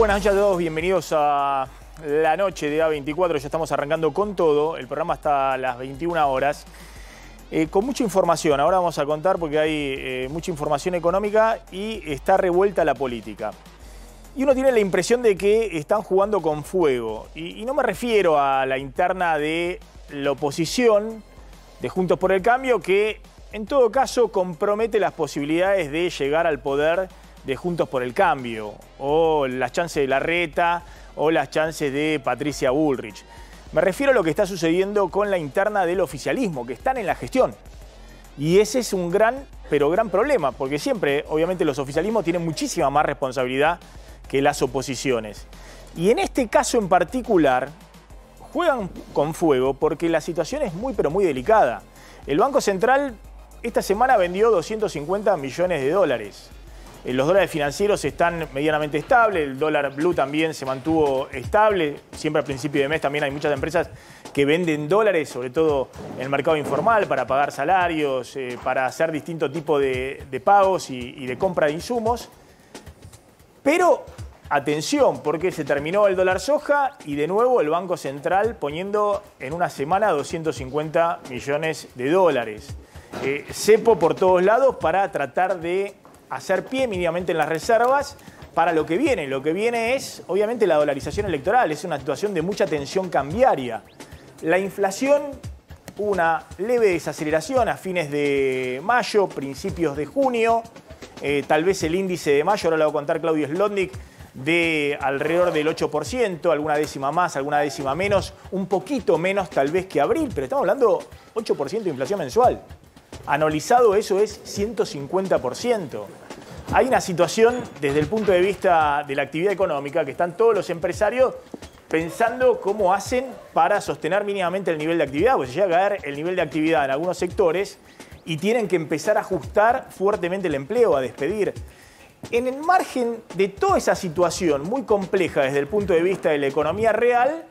buenas noches a todos, bienvenidos a la noche de A24, ya estamos arrancando con todo, el programa hasta las 21 horas, con mucha información. Ahora vamos a contar porque hay mucha información económica y está revuelta la política. Y uno tiene la impresión de que están jugando con fuego, y no me refiero a la interna de la oposición, de Juntos por el Cambio, que en todo caso compromete las posibilidades de llegar al poder de Juntos por el Cambio, o las chances de Larreta, o las chances de Patricia Bullrich. Me refiero a lo que está sucediendo con la interna del oficialismo, que están en la gestión. Y ese es un gran, pero gran problema, porque siempre, obviamente, los oficialismos tienen muchísima más responsabilidad que las oposiciones. Y en este caso en particular, juegan con fuego porque la situación es muy, pero muy delicada. El Banco Central esta semana vendió 250 millones de dólares. Los dólares financieros están medianamente estables, el dólar blue también se mantuvo estable. Siempre a principio de mes también hay muchas empresas que venden dólares, sobre todo en el mercado informal, para pagar salarios, para hacer distintos tipos de pagos y de compra de insumos. Pero atención, porque se terminó el dólar soja y de nuevo el Banco Central poniendo en una semana 250 millones de dólares. Cepo por todos lados para tratar de hacer pie mínimamente en las reservas para lo que viene. Lo que viene es, obviamente, la dolarización electoral. Es una situación de mucha tensión cambiaria. La inflación, una leve desaceleración a fines de mayo, principios de junio. Tal vez el índice de mayo, ahora lo va a contar Claudio Slotnick, de alrededor del 8%, alguna décima más, alguna décima menos, un poquito menos tal vez que abril, pero estamos hablando 8% de inflación mensual. Anualizado eso es 150%. Hay una situación desde el punto de vista de la actividad económica que están todos los empresarios pensando cómo hacen para sostener mínimamente el nivel de actividad, porque se llega a caer el nivel de actividad en algunos sectores y tienen que empezar a ajustar fuertemente el empleo, a despedir. En el margen de toda esa situación muy compleja desde el punto de vista de la economía real,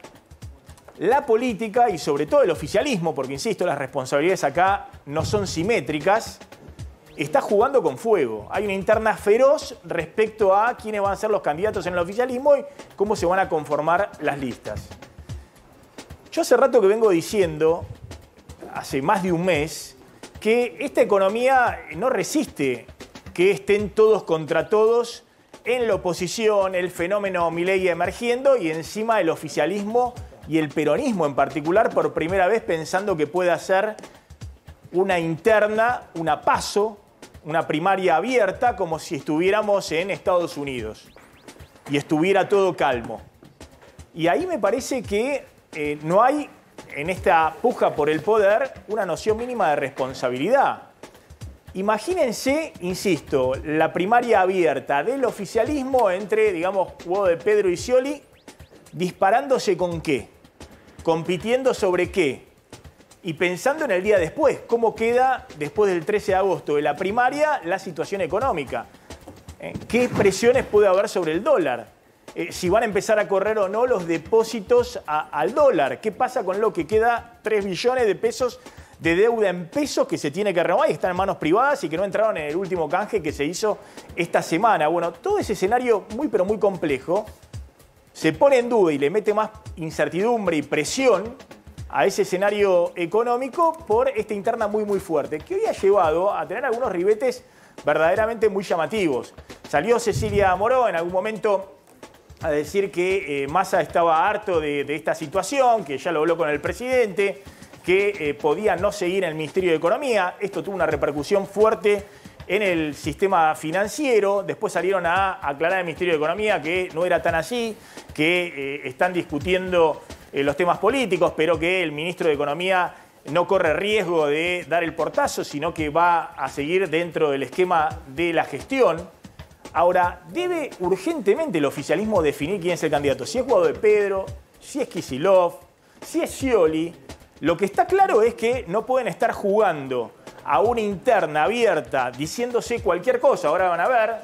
la política y sobre todo el oficialismo, porque insisto, las responsabilidades acá no son simétricas, está jugando con fuego. Hay una interna feroz respecto a quiénes van a ser los candidatos en el oficialismo y cómo se van a conformar las listas. Yo hace rato que vengo diciendo, hace más de un mes, que esta economía no resiste que estén todos contra todos, en la oposición, el fenómeno Milei emergiendo y encima el oficialismo y el peronismo en particular por primera vez pensando que puede hacer una interna, una PASO, una primaria abierta como si estuviéramos en Estados Unidos y estuviera todo calmo. Y ahí me parece que no hay en esta puja por el poder una noción mínima de responsabilidad. Imagínense, insisto, la primaria abierta del oficialismo entre, digamos, Guado de Pedro y Scioli, disparándose con qué, compitiendo sobre qué, y pensando en el día después, cómo queda después del 13 de agosto de la primaria la situación económica. ¿Qué presiones puede haber sobre el dólar? Si van a empezar a correr o no los depósitos al dólar. ¿Qué pasa con lo que queda 3 billones de pesos de deuda en pesos que se tiene que renovar y están en manos privadas y que no entraron en el último canje que se hizo esta semana? Bueno, todo ese escenario muy pero muy complejo se pone en duda y le mete más incertidumbre y presión a ese escenario económico por esta interna muy muy fuerte, que hoy ha llevado a tener algunos ribetes verdaderamente muy llamativos. Salió Cecilia Moró en algún momento a decir que Massa estaba harto de esta situación, que ya lo habló con el presidente, que podía no seguir en el Ministerio de Economía. Esto tuvo una repercusión fuerte en el sistema financiero. Después salieron a aclarar el Ministerio de Economía que no era tan así, que están discutiendo los temas políticos, pero que el ministro de Economía no corre riesgo de dar el portazo, sino que va a seguir dentro del esquema de la gestión. Ahora, debe urgentemente el oficialismo definir quién es el candidato. Si es Guado de Pedro, si es Kicillof, si es Scioli. Lo que está claro es que no pueden estar jugando a una interna abierta diciéndose cualquier cosa. Ahora van a ver,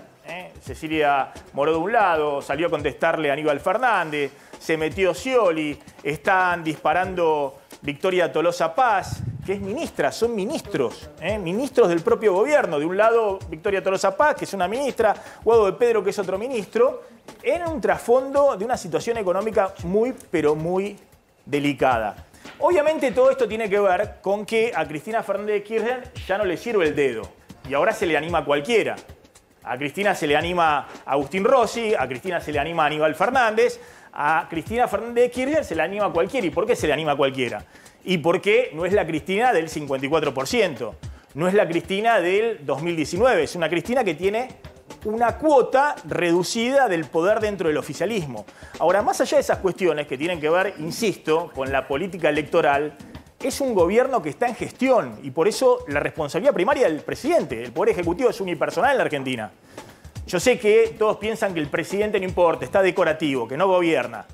Cecilia Moró de un lado, salió a contestarle a Aníbal Fernández, se metió Scioli, están disparando Victoria Tolosa Paz, que es ministra, son ministros, ministros del propio gobierno. De un lado, Victoria Tolosa Paz, que es una ministra, Guado de Pedro, que es otro ministro, en un trasfondo de una situación económica muy, pero muy delicada. Obviamente todo esto tiene que ver con que a Cristina Fernández de Kirchner ya no le sirve el dedo y ahora se le anima a cualquiera. A Cristina se le anima a Agustín Rossi, a Cristina se le anima a Aníbal Fernández, a Cristina Fernández de Kirchner se le anima a cualquiera. ¿Y por qué se le anima a cualquiera? Y porque no es la Cristina del 54%, no es la Cristina del 2019, es una Cristina que tiene una cuota reducida del poder dentro del oficialismo. Ahora, más allá de esas cuestiones que tienen que ver, insisto, con la política electoral, es un gobierno que está en gestión y por eso la responsabilidad primaria del presidente. El poder ejecutivo es unipersonal en la Argentina. Yo sé que todos piensan que el presidente no importa, está decorativo, que no gobierna,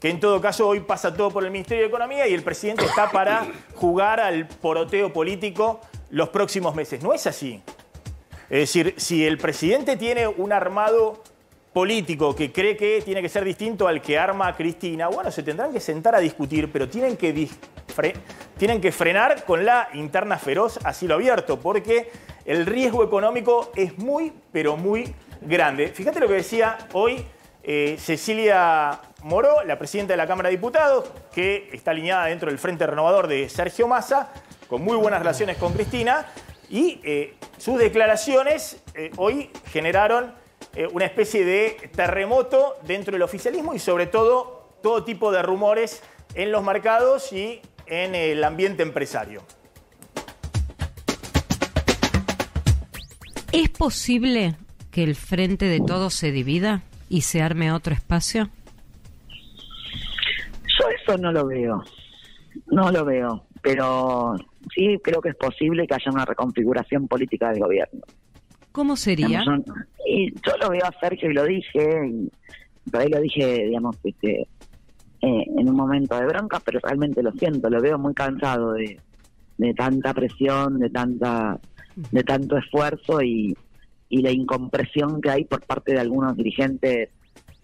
que en todo caso hoy pasa todo por el Ministerio de Economía y el presidente está para jugar al poroteo político los próximos meses. No es así. Es decir, si el presidente tiene un armado político que cree que tiene que ser distinto al que arma Cristina, bueno, se tendrán que sentar a discutir, pero tienen que frenar con la interna feroz a cielo abierto, porque el riesgo económico es muy, pero muy grande. Fíjate lo que decía hoy Cecilia Moró, la presidenta de la Cámara de Diputados, que está alineada dentro del Frente Renovador de Sergio Massa, con muy buenas relaciones con Cristina, y sus declaraciones hoy generaron una especie de terremoto dentro del oficialismo y sobre todo tipo de rumores en los mercados y en el ambiente empresario. ¿Es posible que el Frente de Todos se divida y se arme otro espacio? Yo eso no lo veo, pero sí creo que es posible que haya una reconfiguración política del gobierno. ¿Cómo sería? Y yo lo veo a Sergio y lo dije, y por ahí lo dije, digamos, en un momento de bronca, pero realmente lo siento, lo veo muy cansado de tanta presión, de tanto esfuerzo y la incompresión que hay por parte de algunos dirigentes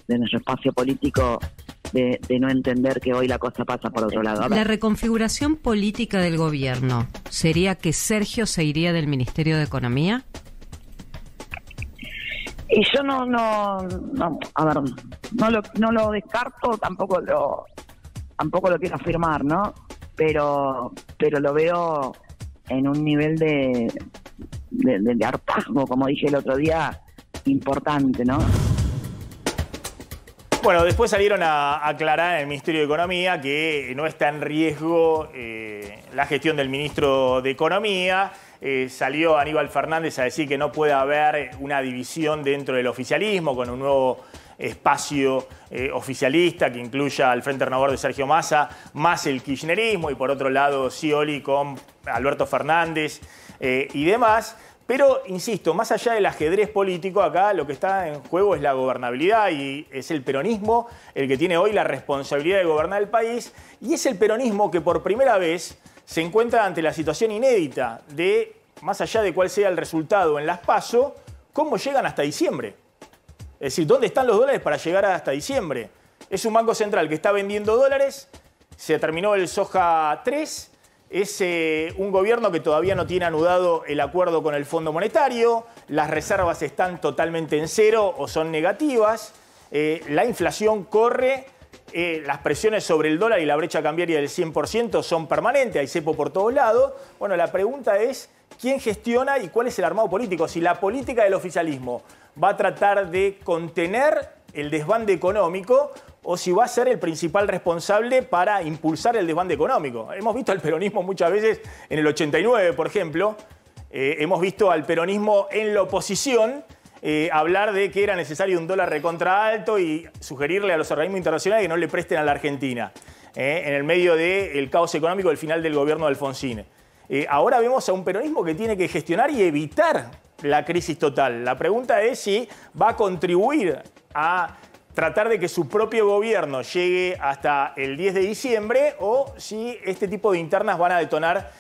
de nuestro espacio político de no entender que hoy la cosa pasa por otro lado. La reconfiguración política del gobierno, ¿sería que Sergio se iría del Ministerio de Economía? Y yo no lo descarto, tampoco lo quiero afirmar, ¿no? Pero lo veo en un nivel de hartazgo, como dije el otro día, importante, ¿no? Bueno, después salieron a aclarar en el Ministerio de Economía que no está en riesgo la gestión del ministro de Economía. Salió Aníbal Fernández a decir que no puede haber una división dentro del oficialismo con un nuevo espacio oficialista que incluya al Frente Renovador de Sergio Massa, más el kirchnerismo y por otro lado Scioli con Alberto Fernández y demás. Pero, insisto, más allá del ajedrez político, acá lo que está en juego es la gobernabilidad y es el peronismo el que tiene hoy la responsabilidad de gobernar el país y es el peronismo que por primera vez se encuentra ante la situación inédita de, más allá de cuál sea el resultado en las PASO, cómo llegan hasta diciembre. Es decir, ¿dónde están los dólares para llegar hasta diciembre? Es un banco central que está vendiendo dólares, se terminó el soja 3, es un gobierno que todavía no tiene anudado el acuerdo con el Fondo Monetario, las reservas están totalmente en cero o son negativas, la inflación corre, las presiones sobre el dólar y la brecha cambiaria del 100% son permanentes, hay cepo por todos lados. Bueno, la pregunta es, ¿quién gestiona y cuál es el armado político? Si la política del oficialismo va a tratar de contener el desbande económico o si va a ser el principal responsable para impulsar el desbande económico. Hemos visto al peronismo muchas veces en el 89, por ejemplo, hemos visto al peronismo en la oposición hablar de que era necesario un dólar recontra alto y sugerirle a los organismos internacionales que no le presten a la Argentina, en el medio del caos económico del final del gobierno de Alfonsín. Ahora vemos a un peronismo que tiene que gestionar y evitar la crisis total. La pregunta es si va a contribuir a tratar de que su propio gobierno llegue hasta el 10 de diciembre o si este tipo de internas van a detonar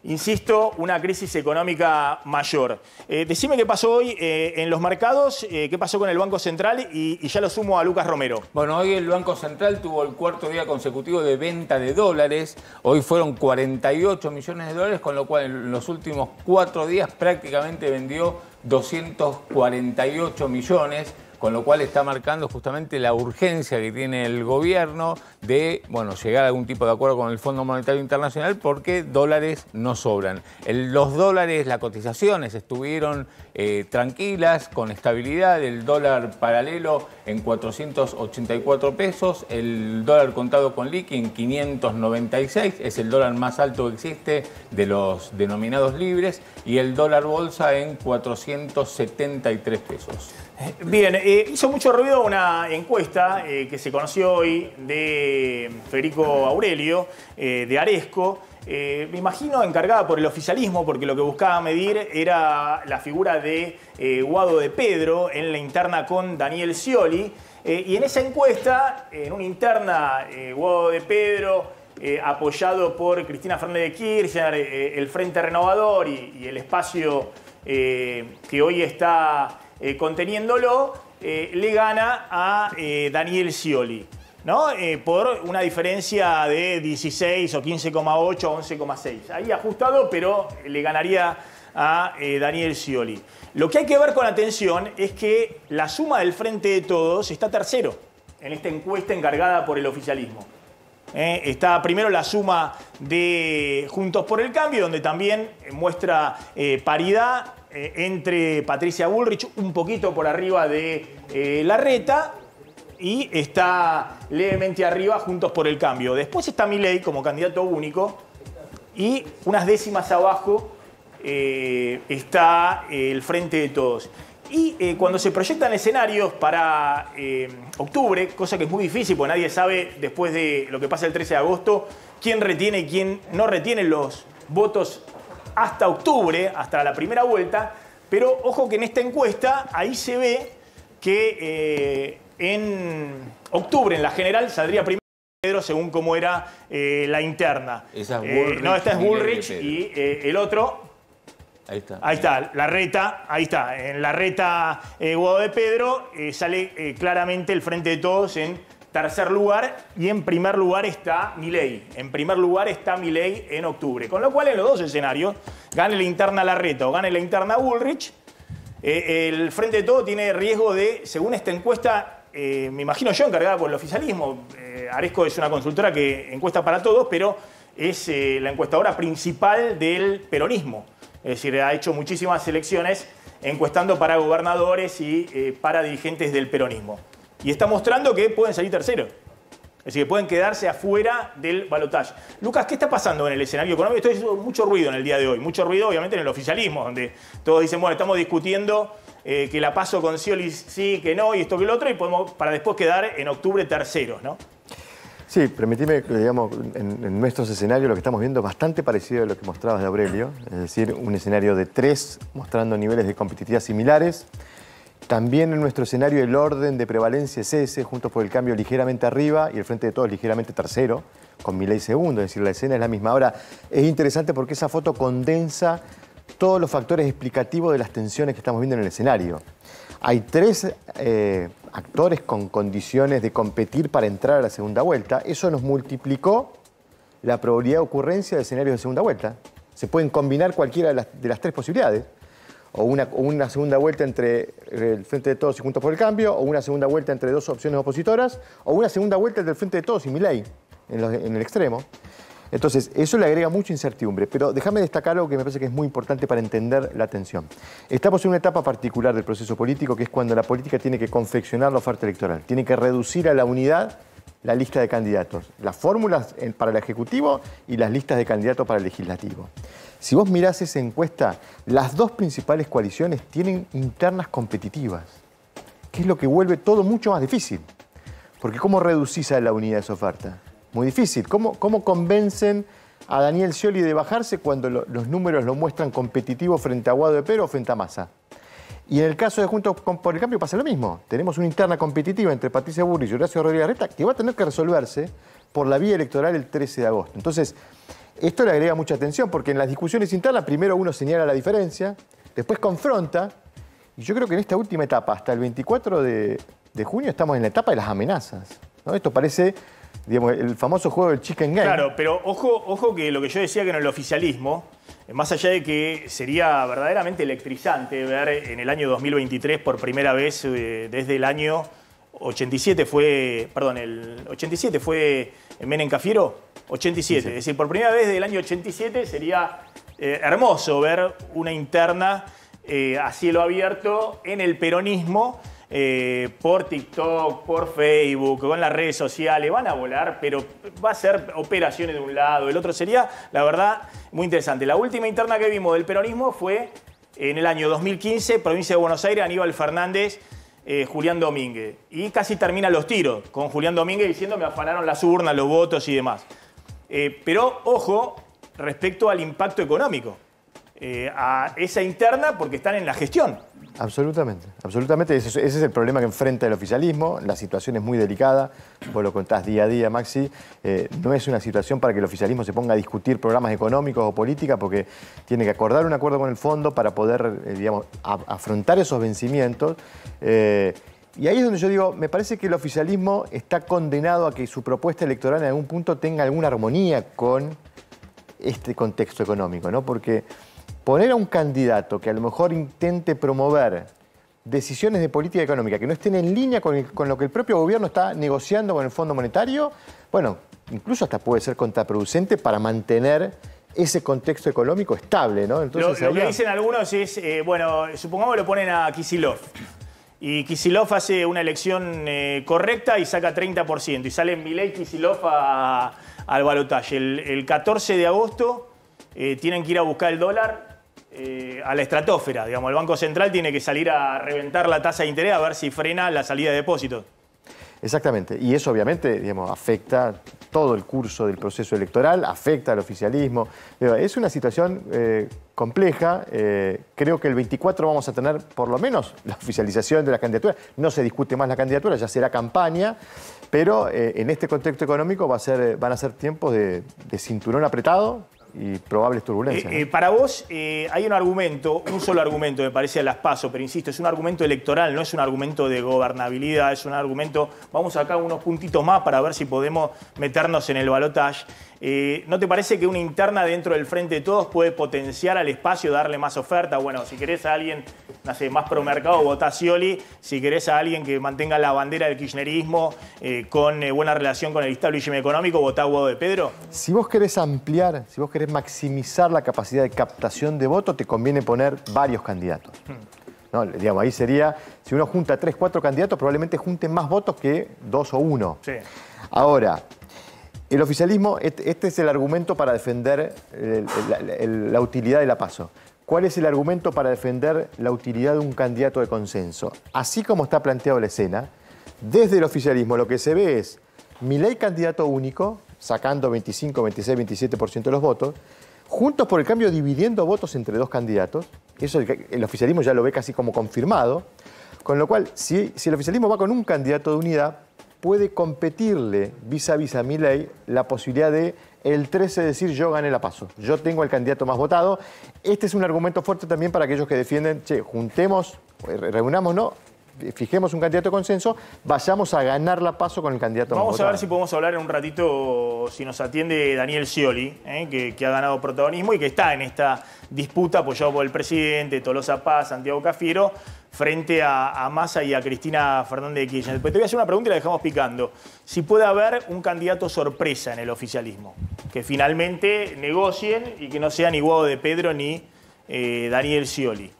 insisto, una crisis económica mayor. Decime qué pasó hoy en los mercados, qué pasó con el Banco Central y ya lo sumo a Lucas Romero. Bueno, hoy el Banco Central tuvo el cuarto día consecutivo de venta de dólares. Hoy fueron 48 millones de dólares, con lo cual en los últimos 4 días prácticamente vendió 248 millones. Con lo cual está marcando justamente la urgencia que tiene el gobierno de llegar a algún tipo de acuerdo con el Fondo Monetario Internacional, porque dólares no sobran. Los dólares, las cotizaciones estuvieron tranquilas, con estabilidad. El dólar paralelo en 484 pesos, el dólar contado con liqui en 596, es el dólar más alto que existe de los denominados libres, y el dólar bolsa en 473 pesos. Bien, hizo mucho ruido una encuesta que se conoció hoy de Federico Aurelio, de Aresco, me imagino encargada por el oficialismo, porque lo que buscaba medir era la figura de Guado de Pedro en la interna con Daniel Scioli. Y en esa encuesta, en una interna, Guado de Pedro, apoyado por Cristina Fernández de Kirchner, el Frente Renovador y el espacio que hoy está conteniéndolo, le gana a Daniel Scioli, ¿no? Por una diferencia de 16 o 15,8 o 11,6. Ahí ajustado, pero le ganaría a Daniel Scioli. Lo que hay que ver con atención es que la suma del Frente de Todos está tercero en esta encuesta encargada por el oficialismo. Está primero la suma de Juntos por el Cambio, donde también muestra paridad entre Patricia Bullrich, un poquito por arriba de Larreta, y está levemente arriba Juntos por el Cambio. Después está Milei como candidato único, y unas décimas abajo está el Frente de Todos. Y cuando se proyectan escenarios para octubre, cosa que es muy difícil porque nadie sabe después de lo que pasa el 13 de agosto quién retiene y quién no retiene los votos hasta octubre, hasta la primera vuelta, pero ojo que en esta encuesta ahí se ve que en octubre en la general saldría primero Pedro según cómo era la interna. Esa es Bullrich, no, esta es Bullrich y el otro... Ahí está, Larreta, ahí está. En Larreta, Guado de Pedro, sale claramente el Frente de Todos en tercer lugar y en primer lugar está Milei. En primer lugar está Milei en octubre. Con lo cual, en los dos escenarios, gane la interna Larreta o gane la interna Bullrich, el Frente de Todos tiene riesgo de, según esta encuesta, me imagino yo, encargada por el oficialismo, Aresco es una consultora que encuesta para todos, pero es la encuestadora principal del peronismo. Es decir, ha hecho muchísimas elecciones encuestando para gobernadores y para dirigentes del peronismo. Y está mostrando que pueden salir terceros. Es decir, que pueden quedarse afuera del balotaje. Lucas, ¿qué está pasando en el escenario económico? Esto hizo mucho ruido en el día de hoy. Mucho ruido, obviamente, en el oficialismo, donde todos dicen, bueno, estamos discutiendo que la paso con Scioli sí, que no, y esto que lo otro, y podemos para después quedar en octubre terceros, ¿no? Sí, permitime que, digamos, en nuestros escenarios lo que estamos viendo es bastante parecido a lo que mostrabas de Aurelio, es decir, un escenario de 3 mostrando niveles de competitividad similares. También en nuestro escenario el orden de prevalencia es ese, Juntos por el Cambio ligeramente arriba y el Frente de Todos ligeramente tercero, con Milei segundo, es decir, la escena es la misma. Ahora, es interesante porque esa foto condensa todos los factores explicativos de las tensiones que estamos viendo en el escenario. Hay 3 actores con condiciones de competir para entrar a la segunda vuelta. Eso nos multiplicó la probabilidad de ocurrencia de escenarios de segunda vuelta. Se pueden combinar cualquiera de las 3 posibilidades. O una segunda vuelta entre el Frente de Todos y Juntos por el Cambio, o una segunda vuelta entre 2 opciones opositoras, o una segunda vuelta entre el Frente de Todos y Milei, en el extremo. Entonces, eso le agrega mucha incertidumbre, pero déjame destacar algo que me parece que es muy importante para entender la tensión. Estamos en una etapa particular del proceso político, que es cuando la política tiene que confeccionar la oferta electoral, tiene que reducir a la unidad la lista de candidatos, las fórmulas para el Ejecutivo y las listas de candidatos para el Legislativo. Si vos mirás esa encuesta, las 2 principales coaliciones tienen internas competitivas, que es lo que vuelve todo mucho más difícil, porque ¿cómo reducís a la unidad de esa oferta? Muy difícil. ¿Cómo convencen a Daniel Scioli de bajarse cuando los números lo muestran competitivo frente a Guado de Pedro o frente a Massa? Y en el caso de Juntos por el Cambio pasa lo mismo. Tenemos una interna competitiva entre Patricia Bullrich y Horacio Rodríguez Larreta que va a tener que resolverse por la vía electoral el 13 de agosto. Entonces, esto le agrega mucha atención porque en las discusiones internas primero uno señala la diferencia, después confronta, y yo creo que en esta última etapa, hasta el 24 de junio, estamos en la etapa de las amenazas, ¿no? Esto parece, digamos, el famoso juego del chicken game. Claro, pero ojo que lo que yo decía que en el oficialismo, más allá de que sería verdaderamente electrizante ver en el año 2023 por primera vez desde el año 87 fue, perdón, el 87 fue Menem Cafiero, 87, sí. Es decir, por primera vez desde el año 87 sería hermoso ver una interna a cielo abierto en el peronismo, por TikTok, por Facebook, con las redes sociales, van a volar, pero va a ser operaciones de un lado, el otro sería, la verdad, muy interesante. La última interna que vimos del peronismo fue en el año 2015, provincia de Buenos Aires, Aníbal Fernández, Julián Domínguez. Y casi terminan los tiros, con Julián Domínguez diciendo me afanaron las urnas, los votos y demás. Pero, ojo, respecto al impacto económico, a esa interna, porque están en la gestión. Absolutamente, absolutamente. Ese es el problema que enfrenta el oficialismo. La situación es muy delicada. Vos lo contás día a día, Maxi. No es una situación para que el oficialismo se ponga a discutir programas económicos o política, porque tiene que acordar un acuerdo con el fondo para poder, digamos, afrontar esos vencimientos. Y ahí es donde yo digo, me parece que el oficialismo está condenado a que su propuesta electoral en algún punto tenga alguna armonía con este contexto económico, ¿no? Porque poner a un candidato que a lo mejor intente promover decisiones de política económica que no estén en línea con lo que el propio gobierno está negociando con el Fondo Monetario, bueno, incluso hasta puede ser contraproducente para mantener ese contexto económico estable, ¿no? Entonces, lo que dicen algunos es, bueno, supongamos que lo ponen a Kicillof. Y Kicillof hace una elección correcta y saca 30%. Y sale Milei y Kicillof al balotaje. El 14 de agosto tienen que ir a buscar el dólar a la estratosfera. Digamos, el Banco Central tiene que salir a reventar la tasa de interés a ver si frena la salida de depósitos. Exactamente. Y eso obviamente, digamos, afecta todo el curso del proceso electoral, afecta al oficialismo. Es una situación compleja. Creo que el 24 vamos a tener por lo menos la oficialización de la candidatura. No se discute más la candidatura, ya será campaña. Pero en este contexto económico van a ser tiempos de cinturón apretado y probables turbulencias, ¿no? Para vos hay un argumento, un solo argumento me parece a las PASO, pero insisto, es un argumento electoral, no es un argumento de gobernabilidad, es un argumento, vamos acá unos puntitos más para ver si podemos meternos en el balotaje. ¿No te parece que una interna dentro del Frente de Todos puede potenciar al espacio, darle más oferta? Bueno, si querés a alguien, no sé, más pro mercado, votá Scioli. Si querés a alguien que mantenga la bandera del kirchnerismo con buena relación con el establishment económico, votá Guado de Pedro. Si vos querés ampliar, si vos querés maximizar la capacidad de captación de voto, te conviene poner varios candidatos. No, digamos, ahí sería, si uno junta 3, 4 candidatos, probablemente junten más votos que 2 o 1. Sí. Ahora, el oficialismo, este es el argumento para defender la utilidad de la PASO. ¿Cuál es el argumento para defender la utilidad de un candidato de consenso? Así como está planteado la escena, desde el oficialismo lo que se ve es Milei candidato único, sacando 25, 26, 27% de los votos, Juntos por el Cambio dividiendo votos entre dos candidatos. Eso el oficialismo ya lo ve casi como confirmado. Con lo cual, si el oficialismo va con un candidato de unidad, puede competirle vis a vis a Milei la posibilidad de el 13 decir yo gané la PASO, yo tengo el candidato más votado. Este es un argumento fuerte también para aquellos que defienden, che, juntemos, reunámonos, fijemos un candidato de consenso, vayamos a ganar la PASO con el candidato más votado. Vamos a ver si podemos hablar en un ratito, si nos atiende Daniel Scioli, que ha ganado protagonismo y que está en esta disputa apoyado por el presidente, Tolosa Paz, Santiago Cafiero, frente a Massa y a Cristina Fernández de Kirchner. Pero te voy a hacer una pregunta y la dejamos picando. Si puede haber un candidato sorpresa en el oficialismo, que finalmente negocien y que no sea ni Guado de Pedro ni Daniel Scioli.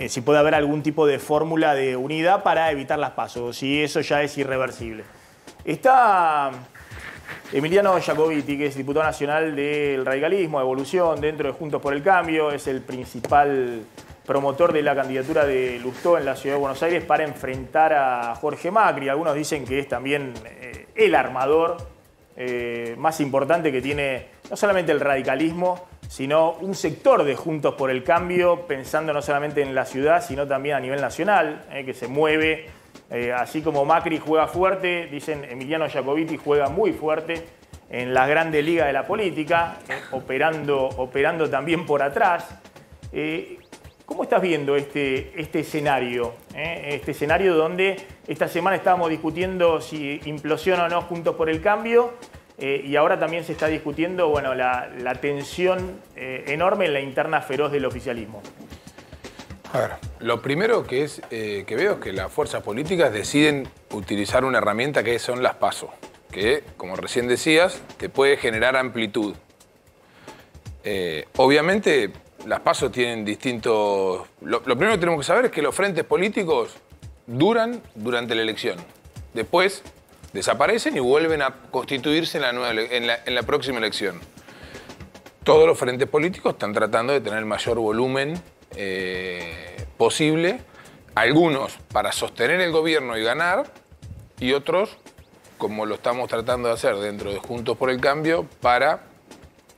Si puede haber algún tipo de fórmula de unidad para evitar las PASO, si eso ya es irreversible. Está Emiliano Jacobiti, que es diputado nacional del radicalismo, de Evolución, dentro de Juntos por el Cambio, es el principal promotor de la candidatura de Lustó en la Ciudad de Buenos Aires para enfrentar a Jorge Macri. Algunos dicen que es también el armador más importante que tiene no solamente el radicalismo, sino un sector de Juntos por el Cambio, pensando no solamente en la ciudad, sino también a nivel nacional, que se mueve. Así como Macri juega fuerte, dicen Emiliano Jacobiti juega muy fuerte en las grandes ligas de la política, operando también por atrás. ¿Cómo estás viendo este escenario? Este escenario donde esta semana estábamos discutiendo si implosiona o no Juntos por el Cambio, y ahora también se está discutiendo, bueno, la tensión enorme en la interna feroz del oficialismo. A ver, lo primero que veo es que las fuerzas políticas deciden utilizar una herramienta que son las PASO, que, como recién decías, te puede generar amplitud. Obviamente, las PASO tienen distintos... Lo primero que tenemos que saber es que los frentes políticos duran durante la elección. Después desaparecen y vuelven a constituirse en la próxima elección. Todos los frentes políticos están tratando de tener el mayor volumen posible, algunos para sostener el gobierno y ganar, y otros, como lo estamos tratando de hacer dentro de Juntos por el Cambio, para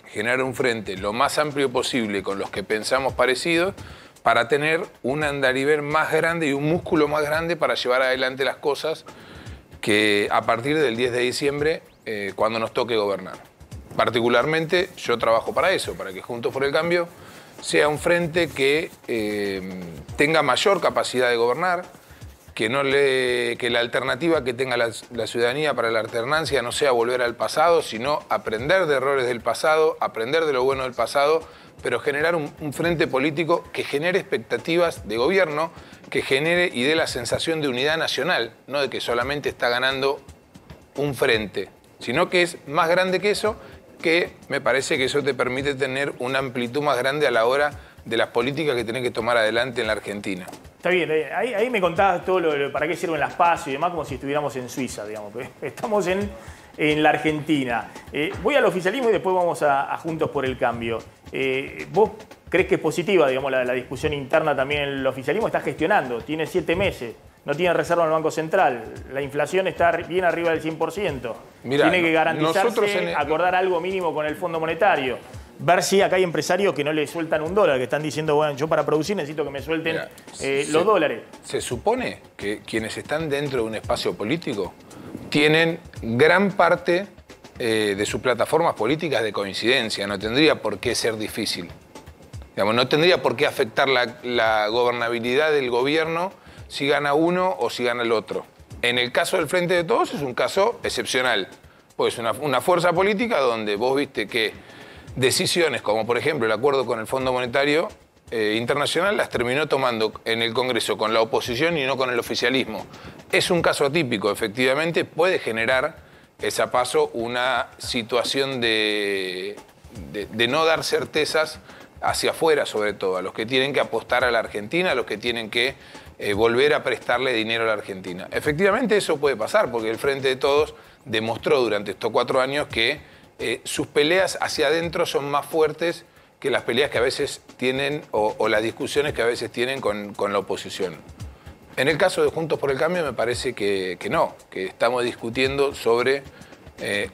generar un frente lo más amplio posible con los que pensamos parecidos, para tener un andarivel más grande y un músculo más grande para llevar adelante las cosas que a partir del 10 de diciembre, cuando nos toque gobernar. Particularmente yo trabajo para eso, para que Juntos por el Cambio sea un frente que tenga mayor capacidad de gobernar, que la alternativa que tenga la ciudadanía para la alternancia no sea volver al pasado, sino aprender de errores del pasado, aprender de lo bueno del pasado, pero generar un frente político que genere expectativas de gobierno, que genere y dé la sensación de unidad nacional, no de que solamente está ganando un frente, sino que es más grande que eso, que me parece que eso te permite tener una amplitud más grande a la hora de las políticas que tenés que tomar adelante en la Argentina. Está bien, ahí me contabas todo para qué sirven las PASO y demás, como si estuviéramos en Suiza, digamos. Estamos en la Argentina. Voy al oficialismo y después vamos a Juntos por el Cambio. ¿Vos crees que es positiva, digamos, la discusión interna también en el oficialismo? Está gestionando, tiene 7 meses. No tiene reserva en el Banco Central, la inflación está bien arriba del 100%. Mirá, tiene que garantizarse, acordar algo mínimo con el Fondo Monetario. Ver si acá hay empresarios que no le sueltan $1, que están diciendo, bueno, yo para producir necesito que me suelten los dólares. Se supone que quienes están dentro de un espacio político tienen gran parte de sus plataformas políticas de coincidencia. No tendría por qué ser difícil. Digamos, no tendría por qué afectar la gobernabilidad del gobierno si gana uno o si gana el otro. En el caso del Frente de Todos es un caso excepcional, pues es una fuerza política donde vos viste que decisiones como por ejemplo el acuerdo con el Fondo Monetario Internacional las terminó tomando en el Congreso con la oposición y no con el oficialismo. Es un caso atípico, efectivamente puede generar esa PASO una situación de no dar certezas hacia afuera, sobre todo, a los que tienen que apostar a la Argentina, a los que tienen que volver a prestarle dinero a la Argentina. Efectivamente eso puede pasar, porque el Frente de Todos demostró durante estos 4 años que sus peleas hacia adentro son más fuertes que las peleas que a veces tienen o las discusiones que a veces tienen con la oposición. En el caso de Juntos por el Cambio me parece que no, que estamos discutiendo sobre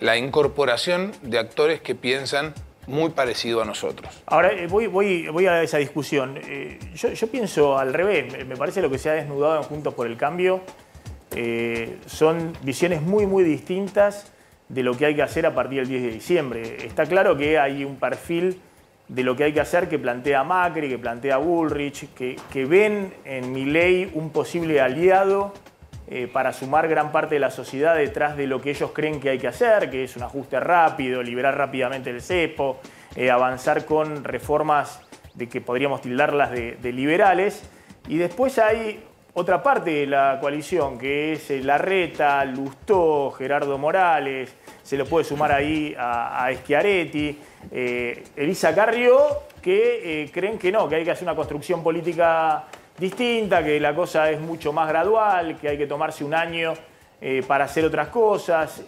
la incorporación de actores que piensan muy parecido a nosotros. Ahora, voy a esa discusión. Yo pienso al revés. Me parece lo que se ha desnudado en Juntos por el Cambio son visiones muy distintas de lo que hay que hacer a partir del 10 de diciembre. Está claro que hay un perfil de lo que hay que hacer que plantea Macri, que plantea Bullrich, que ven en Milei un posible aliado para sumar gran parte de la sociedad detrás de lo que ellos creen que hay que hacer, que es un ajuste rápido, liberar rápidamente el cepo, avanzar con reformas de que podríamos tildarlas de liberales. Y después hay otra parte de la coalición, que es Larreta, Lustó, Gerardo Morales, se lo puede sumar ahí a Schiaretti, Elisa Carrió, que creen que no, que hay que hacer una construcción política distinta, que la cosa es mucho más gradual, que hay que tomarse un año para hacer otras cosas.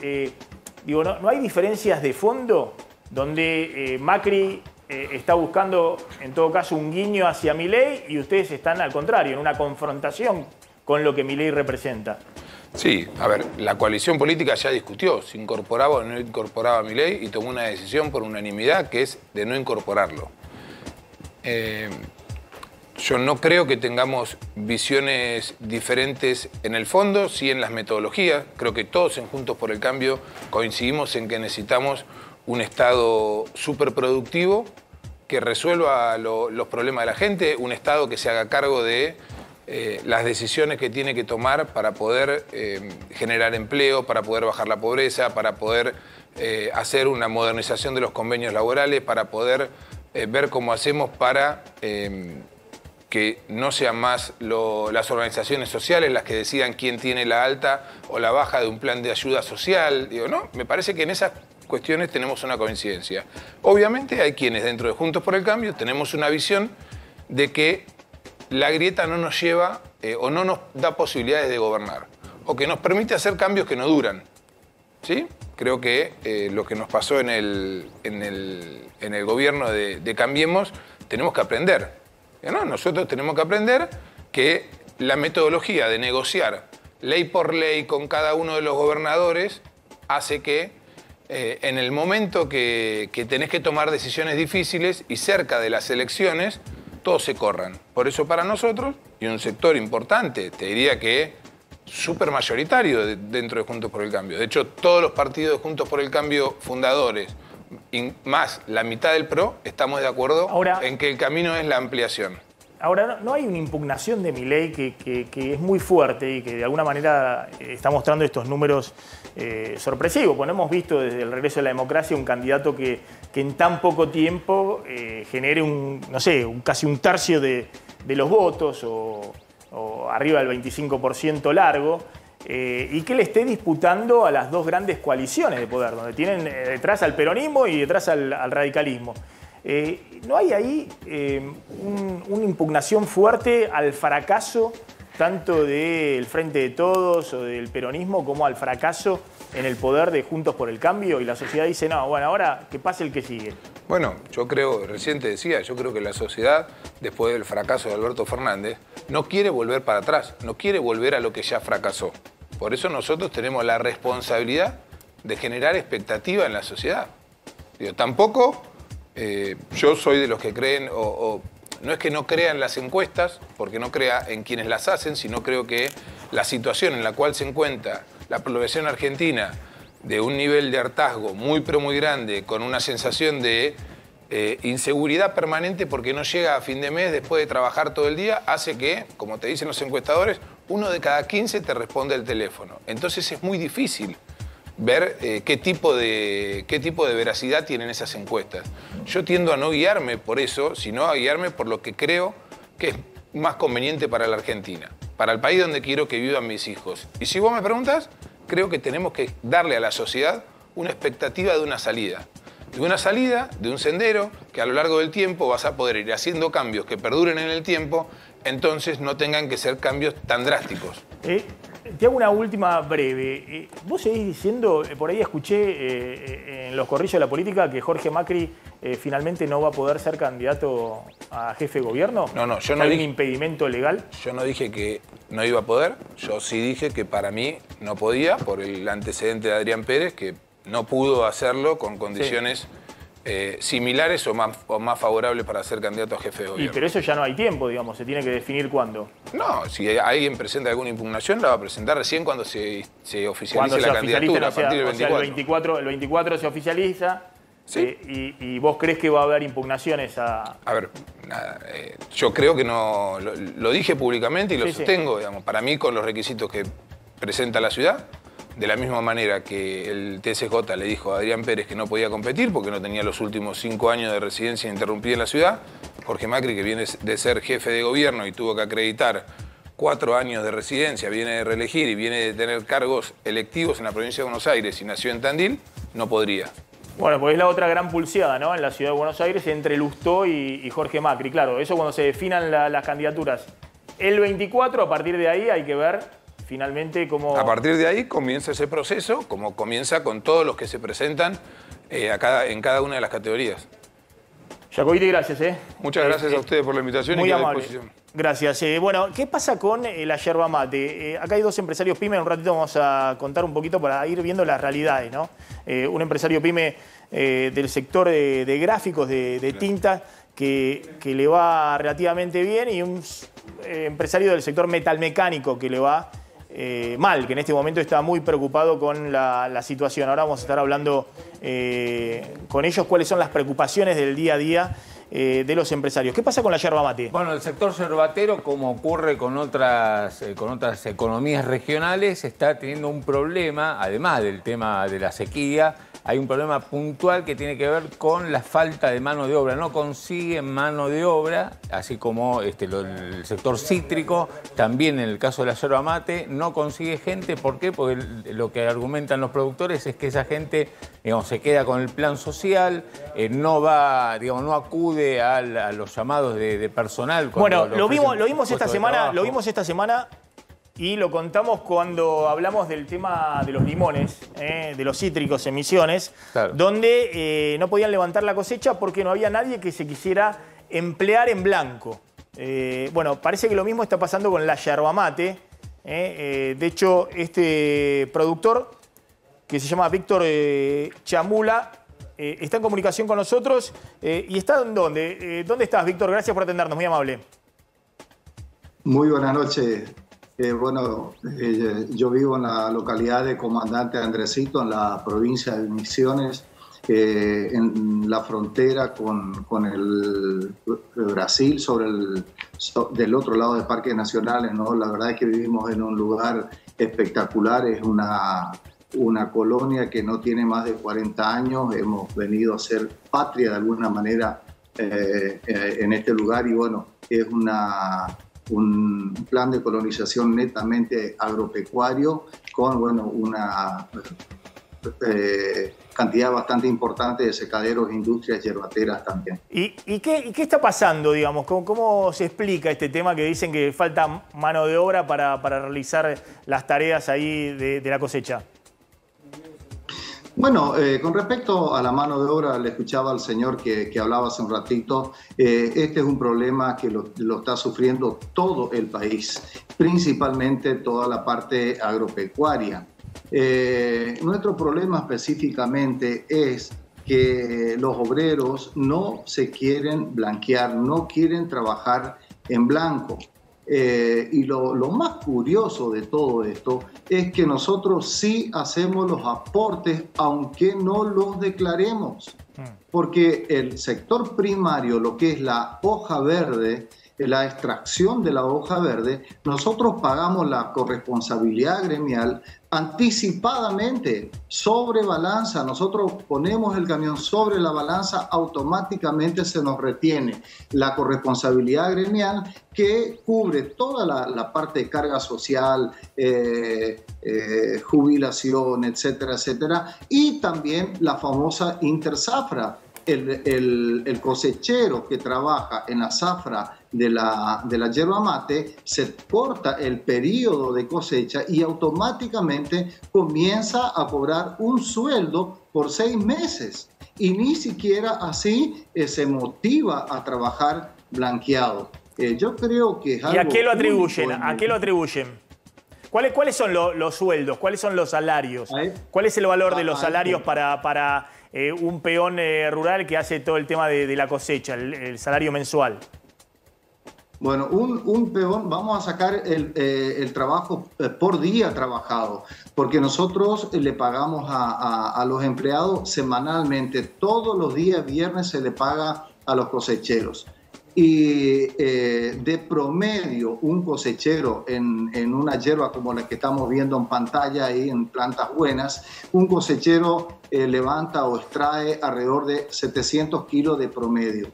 Digo, ¿no hay diferencias de fondo donde Macri está buscando, en todo caso, un guiño hacia Milei y ustedes están al contrario, en una confrontación con lo que Milei representa? Sí, a ver, la coalición política ya discutió si incorporaba o no incorporaba a Milei y tomó una decisión por unanimidad que es de no incorporarlo. Yo no creo que tengamos visiones diferentes en el fondo, sí en las metodologías. Creo que todos en Juntos por el Cambio coincidimos en que necesitamos un Estado superproductivo que resuelva los problemas de la gente, un Estado que se haga cargo de las decisiones que tiene que tomar para poder generar empleo, para poder bajar la pobreza, para poder hacer una modernización de los convenios laborales, para poder ver cómo hacemos para que no sean más las organizaciones sociales las que decidan quién tiene la alta o la baja de un plan de ayuda social. Digo, no, me parece que en esas cuestiones tenemos una coincidencia. Obviamente hay quienes dentro de Juntos por el Cambio tenemos una visión de que la grieta no nos lleva o no nos da posibilidades de gobernar o que nos permite hacer cambios que no duran. ¿Sí? Creo que lo que nos pasó en el gobierno de Cambiemos tenemos que aprender. ¿No? Nosotros tenemos que aprender que la metodología de negociar ley por ley con cada uno de los gobernadores hace que en el momento que tenés que tomar decisiones difíciles y cerca de las elecciones, todos se corran. Por eso para nosotros, y un sector importante, te diría que súper mayoritario dentro de Juntos por el Cambio. De hecho, todos los partidos de Juntos por el Cambio fundadores, y más la mitad del PRO, estamos de acuerdo en que el camino es la ampliación. Ahora, ¿no hay una impugnación de Milei que es muy fuerte y que de alguna manera está mostrando estos números sorpresivos? Pues hemos visto desde el regreso de la democracia un candidato que en tan poco tiempo genere casi un tercio de los votos o arriba del 25% largo. Y que le esté disputando a las dos grandes coaliciones de poder, donde tienen detrás al peronismo y detrás al radicalismo. ¿No hay ahí una impugnación fuerte al fracaso tanto del Frente de Todos o del peronismo como al fracaso en el poder de Juntos por el Cambio? Y la sociedad dice, no, bueno, ahora que pase el que sigue. Bueno, yo creo, recién te decía, yo creo que la sociedad, después del fracaso de Alberto Fernández, no quiere volver para atrás, no quiere volver a lo que ya fracasó. Por eso nosotros tenemos la responsabilidad de generar expectativa en la sociedad. Digo, tampoco yo soy de los que creen, no es que no crea en las encuestas, porque no crea en quienes las hacen, sino creo que la situación en la cual se encuentra la población argentina de un nivel de hartazgo muy pero muy grande, con una sensación de inseguridad permanente porque no llega a fin de mes después de trabajar todo el día, hace que, como te dicen los encuestadores, 1 de cada 15 te responde el teléfono. Entonces es muy difícil ver qué tipo de veracidad tienen esas encuestas. Yo tiendo a no guiarme por eso, sino a guiarme por lo que creo que es más conveniente para la Argentina, para el país donde quiero que vivan mis hijos. Y si vos me preguntas, creo que tenemos que darle a la sociedad una expectativa de una salida. De un sendero que a lo largo del tiempo vas a poder ir haciendo cambios que perduren en el tiempo, entonces no tengan que ser cambios tan drásticos. Te hago una última breve. Vos seguís diciendo, por ahí escuché en los corrillos de la política que Jorge Macri finalmente no va a poder ser candidato a jefe de gobierno. No, yo no ¿Hay dije un impedimento legal? Yo no dije que no iba a poder, yo sí dije que para mí no podía por el antecedente de Adrián Pérez, que no pudo hacerlo con condiciones similares o más favorables para ser candidato a jefe de gobierno. Pero eso ya no hay tiempo, digamos, se tiene que definir cuándo. No, si alguien presenta alguna impugnación, la va a presentar recién cuando se oficialice la candidatura, a partir del 24. El 24 se oficializa. ¿Sí? Y vos crees que va a haber impugnaciones a...? A ver, nada, yo creo que no, lo dije públicamente y lo sostengo, digamos, para mí con los requisitos que presenta la ciudad, de la misma manera que el TSJ le dijo a Adrián Pérez que no podía competir porque no tenía los últimos 5 años de residencia interrumpida en la ciudad, Jorge Macri, que viene de ser jefe de gobierno y tuvo que acreditar 4 años de residencia, viene de reelegir y viene de tener cargos electivos en la provincia de Buenos Aires y nació en Tandil, no podría. Bueno, pues es la otra gran pulseada, ¿no? En la ciudad de Buenos Aires entre Lustó y Jorge Macri. Claro, eso cuando se definan las candidaturas. El 24, a partir de ahí hay que ver finalmente cómo... A partir de ahí comienza ese proceso, como comienza con todos los que se presentan en cada una de las categorías. Jacobiti, gracias. Muchas gracias a ustedes por la invitación muy y a amable. disposición. Gracias. Bueno, ¿qué pasa con la yerba mate? Acá hay 2 empresarios pyme, en un ratito vamos a contar un poquito para ir viendo las realidades, ¿no? Un empresario pyme del sector de gráficos, de tinta, que le va relativamente bien y un empresario del sector metalmecánico que le va mal, que en este momento está muy preocupado con la situación. Ahora vamos a estar hablando con ellos cuáles son las preocupaciones del día a día de los empresarios. ¿Qué pasa con la yerba mate? Bueno, el sector yerbatero, como ocurre con otras economías regionales, está teniendo un problema, además del tema de la sequía. Hay un problema puntual que tiene que ver con la falta de mano de obra. No consiguen mano de obra, así como el sector cítrico, también en el caso de la yerba mate, no consigue gente. ¿Por qué? Porque lo que argumentan los productores es que esa gente, digamos, se queda con el plan social, no va, digamos, no acude a los llamados de personal. Bueno, lo vimos esta semana. Y lo contamos cuando hablamos del tema de los limones, de los cítricos en Misiones, claro, donde no podían levantar la cosecha porque no había nadie que se quisiera emplear en blanco. Bueno, parece que lo mismo está pasando con la yerba mate. De hecho, este productor, que se llama Víctor Chamula, está en comunicación con nosotros. ¿Y está en dónde? ¿Dónde estás, Víctor? Gracias por atendernos, muy amable. Muy buenas noches. Yo vivo en la localidad de Comandante Andresito, en la provincia de Misiones, en la frontera con el Brasil, del otro lado de Parques Nacionales, ¿no? La verdad es que vivimos en un lugar espectacular, es una colonia que no tiene más de 40 años, hemos venido a ser patria de alguna manera en este lugar y bueno, es un plan de colonización netamente agropecuario con una cantidad bastante importante de secaderos e industrias yerbateras también. ¿Y qué está pasando, digamos? ¿Cómo se explica este tema que dicen que falta mano de obra para realizar las tareas ahí de la cosecha? Bueno, con respecto a la mano de obra, le escuchaba al señor que hablaba hace un ratito, este es un problema que lo está sufriendo todo el país, principalmente toda la parte agropecuaria. Nuestro problema específicamente es que los obreros no se quieren blanquear, no quieren trabajar en blanco. Y lo más curioso de todo esto es que nosotros sí hacemos los aportes aunque no los declaremos, porque el sector primario, lo que es la hoja verde, la extracción de la hoja verde, nosotros pagamos la corresponsabilidad gremial anticipadamente, sobre balanza. Nosotros ponemos el camión sobre la balanza, automáticamente se nos retiene la corresponsabilidad gremial que cubre toda la parte de carga social, jubilación, etcétera, etcétera, y también la famosa interzafra. El cosechero que trabaja en la zafra de la yerba mate se corta el periodo de cosecha y automáticamente comienza a cobrar un sueldo por 6 meses y ni siquiera así se motiva a trabajar blanqueado. Yo creo que es algo... ¿Y a qué lo atribuyen? ¿A qué lo atribuyen? ¿Cuáles son los sueldos? ¿Cuáles son los salarios? ¿Cuál es el valor de los salarios para un peón rural que hace todo el tema de la cosecha, el salario mensual? Bueno, un peón, vamos a sacar el trabajo por día trabajado, porque nosotros le pagamos a los empleados semanalmente, todos los días viernes se le paga a los cosecheros. Y de promedio, un cosechero en una yerba como la que estamos viendo en pantalla ahí en Plantas Buenas, un cosechero levanta o extrae alrededor de 700 kilos de promedio.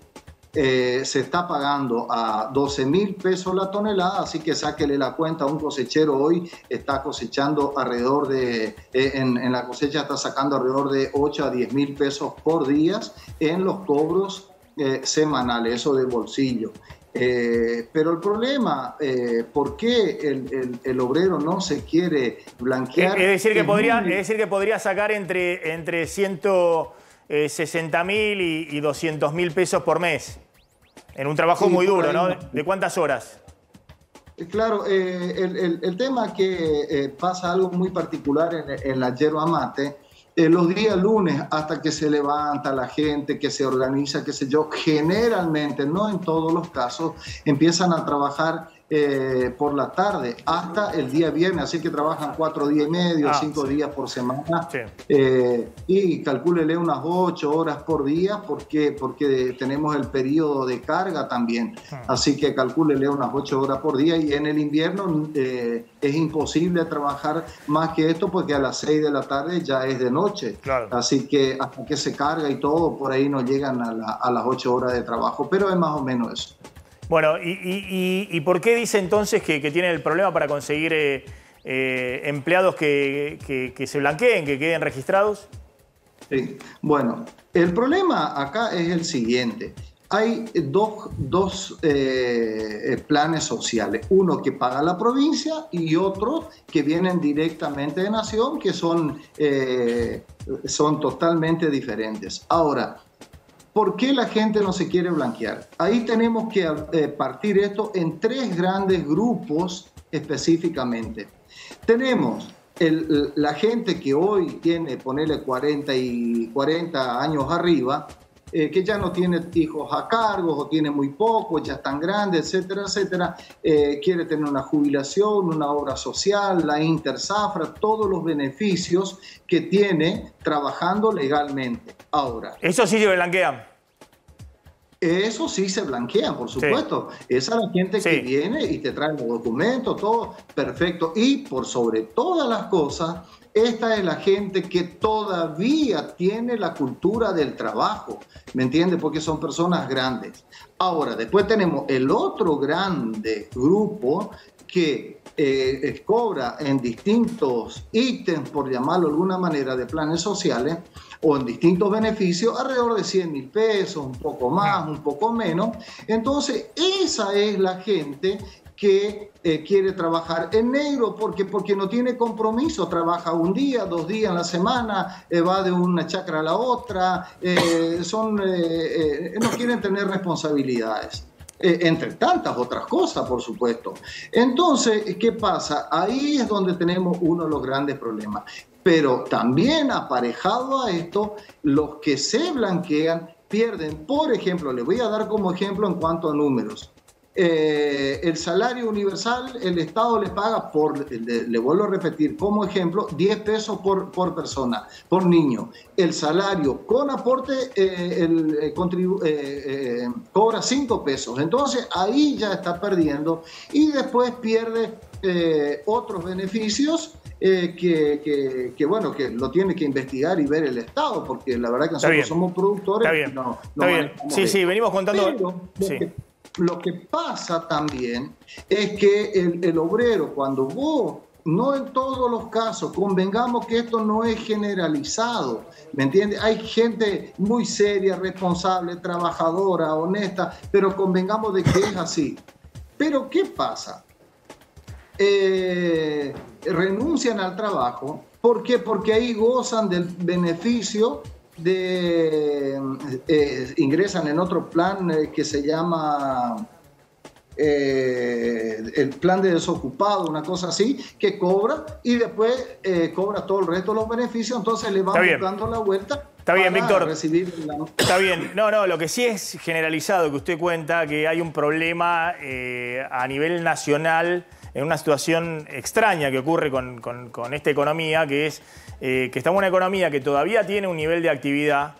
Se está pagando a 12.000 pesos la tonelada, así que sáquele la cuenta. Un cosechero hoy está cosechando alrededor de, en la cosecha está sacando alrededor de 8 a 10.000 pesos por día en los cobros semanales, eso de bolsillo. Pero el problema, ¿por qué el obrero no se quiere blanquear? Es decir, que podría sacar entre 160.000 y 200.000 pesos por mes. En un trabajo muy duro, ¿no? ¿De cuántas horas? Claro, el tema que pasa algo muy particular en la yerba mate los días lunes hasta que se levanta la gente, que se organiza, qué sé yo, generalmente, no en todos los casos, empiezan a trabajar por la tarde hasta el día viernes, así que trabajan 4 días y medio, 5 días por semana, y calcúlele unas 8 horas por día porque tenemos el periodo de carga también, así que calcúlele unas 8 horas por día, y en el invierno es imposible trabajar más que esto porque a las 6 de la tarde ya es de noche, así que hasta que se carga y todo, por ahí no llegan a las 8 horas de trabajo, pero es más o menos eso. Bueno, ¿y por qué dice entonces que tienen el problema para conseguir empleados que se blanqueen, que queden registrados? Sí. Bueno, el problema acá es el siguiente. Hay dos planes sociales, uno que paga la provincia y otro que vienen directamente de Nación, que son totalmente diferentes. Ahora, ¿por qué la gente no se quiere blanquear? Ahí tenemos que partir esto en 3 grandes grupos específicamente. Tenemos la gente que hoy tiene, ponerle 40 años arriba, que ya no tiene hijos a cargo o tiene muy pocos, ya están grandes, etcétera, etcétera, quiere tener una jubilación, una obra social, la Intersafra, todos los beneficios que tiene trabajando legalmente. Ahora, eso sí se blanquean. Eso sí se blanquean, por supuesto. Sí. Esa es la gente que viene y te trae los documentos, todo perfecto. Y por sobre todas las cosas, esta es la gente que todavía tiene la cultura del trabajo, ¿me entiendes? Porque son personas grandes. Ahora, después tenemos el otro grande grupo que cobra en distintos ítems, por llamarlo de alguna manera, de planes sociales, o en distintos beneficios, alrededor de 100.000 pesos, un poco más, un poco menos. Entonces, esa es la gente que quiere trabajar en negro porque no tiene compromiso, trabaja un día, 2 días en la semana, va de una chacra a la otra, no quieren tener responsabilidades. Entre tantas otras cosas, por supuesto. Entonces, ¿qué pasa? Ahí es donde tenemos uno de los grandes problemas. Pero también aparejado a esto, los que se blanquean pierden. Por ejemplo, les voy a dar como ejemplo en cuanto a números. El salario universal, el Estado le paga le vuelvo a repetir como ejemplo, 10 pesos por persona, por niño. El salario con aporte cobra 5 pesos. Entonces ahí ya está perdiendo y después pierde otros beneficios que lo tiene que investigar y ver el Estado, porque la verdad que nosotros somos productores. Está bien, está bien. Sí, venimos contando. Pero lo que pasa también es que el obrero, cuando vos, no en todos los casos, convengamos que esto no es generalizado, ¿me entiendes? Hay gente muy seria, responsable, trabajadora, honesta, pero convengamos de que es así. Pero ¿qué pasa? Renuncian al trabajo. ¿Por qué? Porque ahí gozan del beneficio ingresan en otro plan que se llama el plan de desocupado, una cosa así, que cobra y después cobra todo el resto de los beneficios, entonces le van dando la vuelta. Está bien, Víctor. Está bien. No, lo que sí es generalizado que usted cuenta que hay un problema a nivel nacional en una situación extraña que ocurre con esta economía, que es que estamos en una economía que todavía tiene un nivel de actividad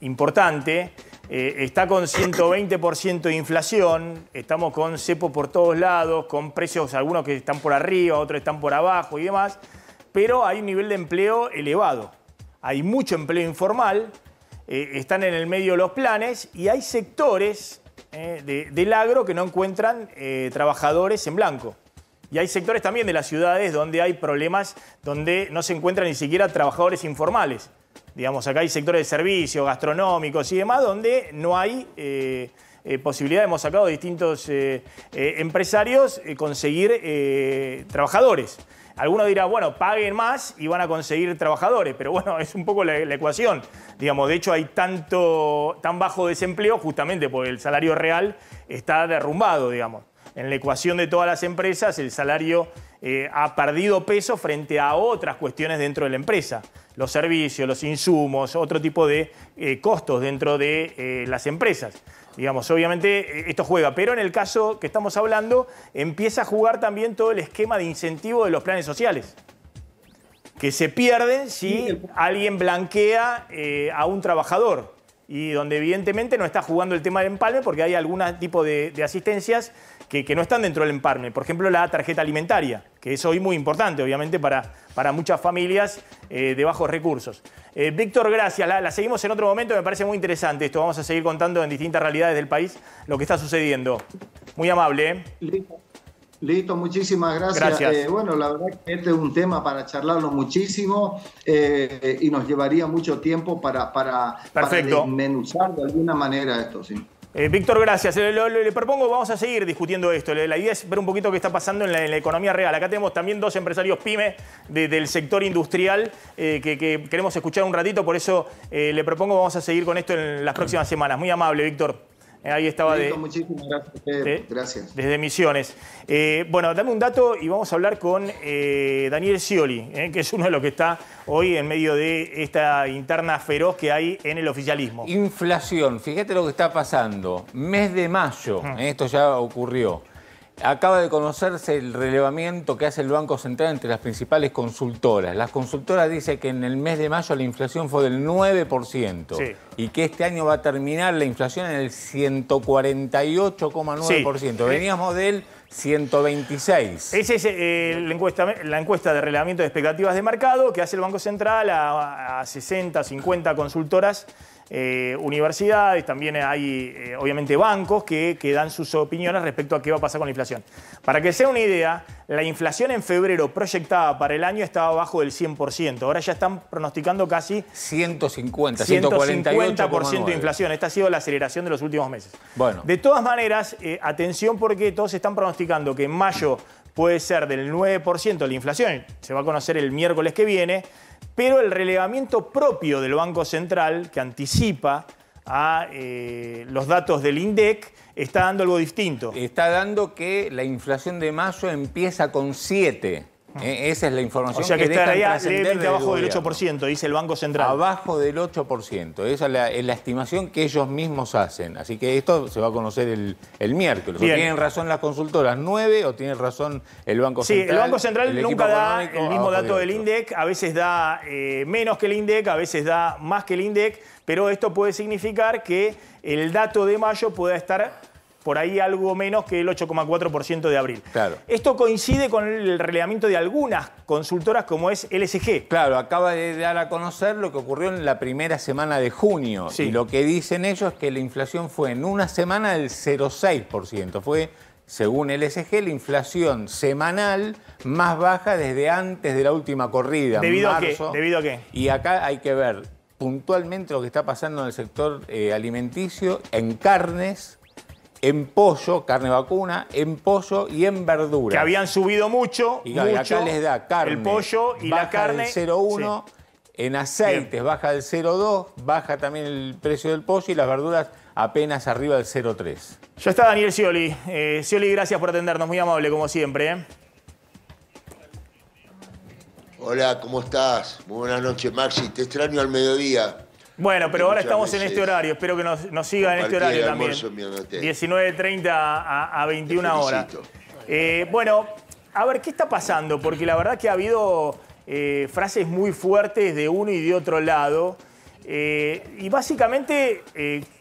importante, está con 120% de inflación, estamos con cepo por todos lados, con precios algunos que están por arriba, otros están por abajo y demás, pero hay un nivel de empleo elevado. Hay mucho empleo informal, están en el medio los planes y hay sectores del agro que no encuentran trabajadores en blanco. Y hay sectores también de las ciudades donde hay problemas, donde no se encuentran ni siquiera trabajadores informales. Digamos, acá hay sectores de servicios, gastronómicos y demás, donde no hay posibilidad. Hemos sacado de distintos empresarios conseguir trabajadores. Algunos dirán, bueno, paguen más y van a conseguir trabajadores, pero bueno, es un poco la ecuación. Digamos, de hecho hay tan bajo desempleo justamente porque el salario real está derrumbado, digamos. en la ecuación de todas las empresas el salario ha perdido peso frente a otras cuestiones dentro de la empresa. Los servicios, los insumos, otro tipo de costos dentro de las empresas. Digamos, obviamente esto juega, pero en el caso que estamos hablando empieza a jugar también todo el esquema de incentivo de los planes sociales, que se pierden si alguien blanquea a un trabajador y donde evidentemente no está jugando el tema del empalme porque hay algún tipo de asistencias que no están dentro del empalme. Por ejemplo, la tarjeta alimentaria, que es hoy muy importante, obviamente, para muchas familias de bajos recursos. Víctor, gracias. La seguimos en otro momento. Me parece muy interesante esto. Vamos a seguir contando en distintas realidades del país lo que está sucediendo. Muy amable, ¿eh? Listo, muchísimas gracias. Gracias. Bueno, la verdad que este es un tema para charlarlo muchísimo y nos llevaría mucho tiempo para desmenuzar de alguna manera esto, sí. Víctor, gracias. Le propongo, vamos a seguir discutiendo esto. La idea es ver un poquito qué está pasando en la economía real. Acá tenemos también dos empresarios pyme del sector industrial que queremos escuchar un ratito, por eso le propongo, vamos a seguir con esto en las próximas semanas. Muy amable, Víctor. Ahí estaba. Muchísimas gracias. Gracias. Desde Misiones. Bueno, dame un dato y vamos a hablar con Daniel Scioli, que es uno de los que está hoy en medio de esta interna feroz que hay en el oficialismo. Inflación, fíjate lo que está pasando. Mes de mayo, esto ya ocurrió. Acaba de conocerse el relevamiento que hace el Banco Central entre las principales consultoras. Las consultoras dicen que en el mes de mayo la inflación fue del 9%. Sí. Y que este año va a terminar la inflación en el 148,9%. Sí. Veníamos del 126. Esa es la encuesta de relevamiento de expectativas de mercado que hace el Banco Central a 60, 50 consultoras. Universidades, también hay obviamente bancos que dan sus opiniones respecto a qué va a pasar con la inflación. Para que se den una idea, la inflación en febrero proyectada para el año estaba abajo del 100%. Ahora ya están pronosticando casi 150% de inflación. Esta ha sido la aceleración de los últimos meses. Bueno. De todas maneras, atención porque todos están pronosticando que en mayo puede ser del 9% la inflación. Se va a conocer el miércoles que viene. Pero el relevamiento propio del Banco Central, que anticipa a los datos del INDEC, está dando algo distinto. Está dando que la inflación de mayo empieza con 7. Esa es la información. O sea que estaría levemente abajo del 8%, dice el Banco Central. Abajo del 8%. Esa es la estimación que ellos mismos hacen. Así que esto se va a conocer el miércoles. Bien. O tienen razón las consultoras 9 o tiene razón el Banco Central. Sí, el Banco Central nunca da el mismo dato del INDEC. A veces da menos que el INDEC, a veces da más que el INDEC. Pero esto puede significar que el dato de mayo pueda estar por ahí algo menos que el 8,4% de abril. Claro. Esto coincide con el relevamiento de algunas consultoras como es LSG. Claro, acaba de dar a conocer lo que ocurrió en la primera semana de junio. Sí. Y lo que dicen ellos es que la inflación fue en una semana del 0,6%. Fue, según LSG, la inflación semanal más baja desde antes de la última corrida. ¿Debido a qué? ¿Debido a qué? Y acá hay que ver puntualmente lo que está pasando en el sector alimenticio, en carnes, en pollo, carne vacuna, en pollo y en verduras. Que habían subido mucho, y acá les da carne. El pollo y la carne. Del 0,1, sí. En aceites bien. Baja del 0,2, baja también el precio del pollo y las verduras apenas arriba del 0,3. Ya está Daniel Scioli. Scioli, gracias por atendernos, muy amable como siempre. Hola, ¿cómo estás? Muy buenas noches, Maxi. Te extraño al mediodía. Bueno, pero ahora estamos en este horario. Espero que nos siga en este horario también. 19:30 a 21 horas. Bueno, a ver, ¿qué está pasando? Porque la verdad que ha habido frases muy fuertes de uno y de otro lado. Y básicamente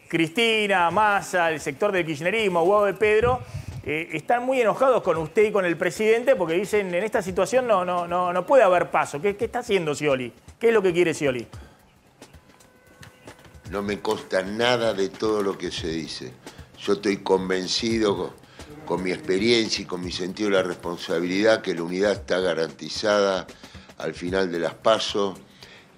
Cristina, Massa, el sector del kirchnerismo, Guado de Pedro, están muy enojados con usted y con el presidente porque dicen en esta situación no puede haber paso. ¿Qué está haciendo Scioli? ¿Qué es lo que quiere Scioli? No me consta nada de todo lo que se dice. Yo estoy convencido con mi experiencia y con mi sentido de la responsabilidad que la unidad está garantizada al final de las PASO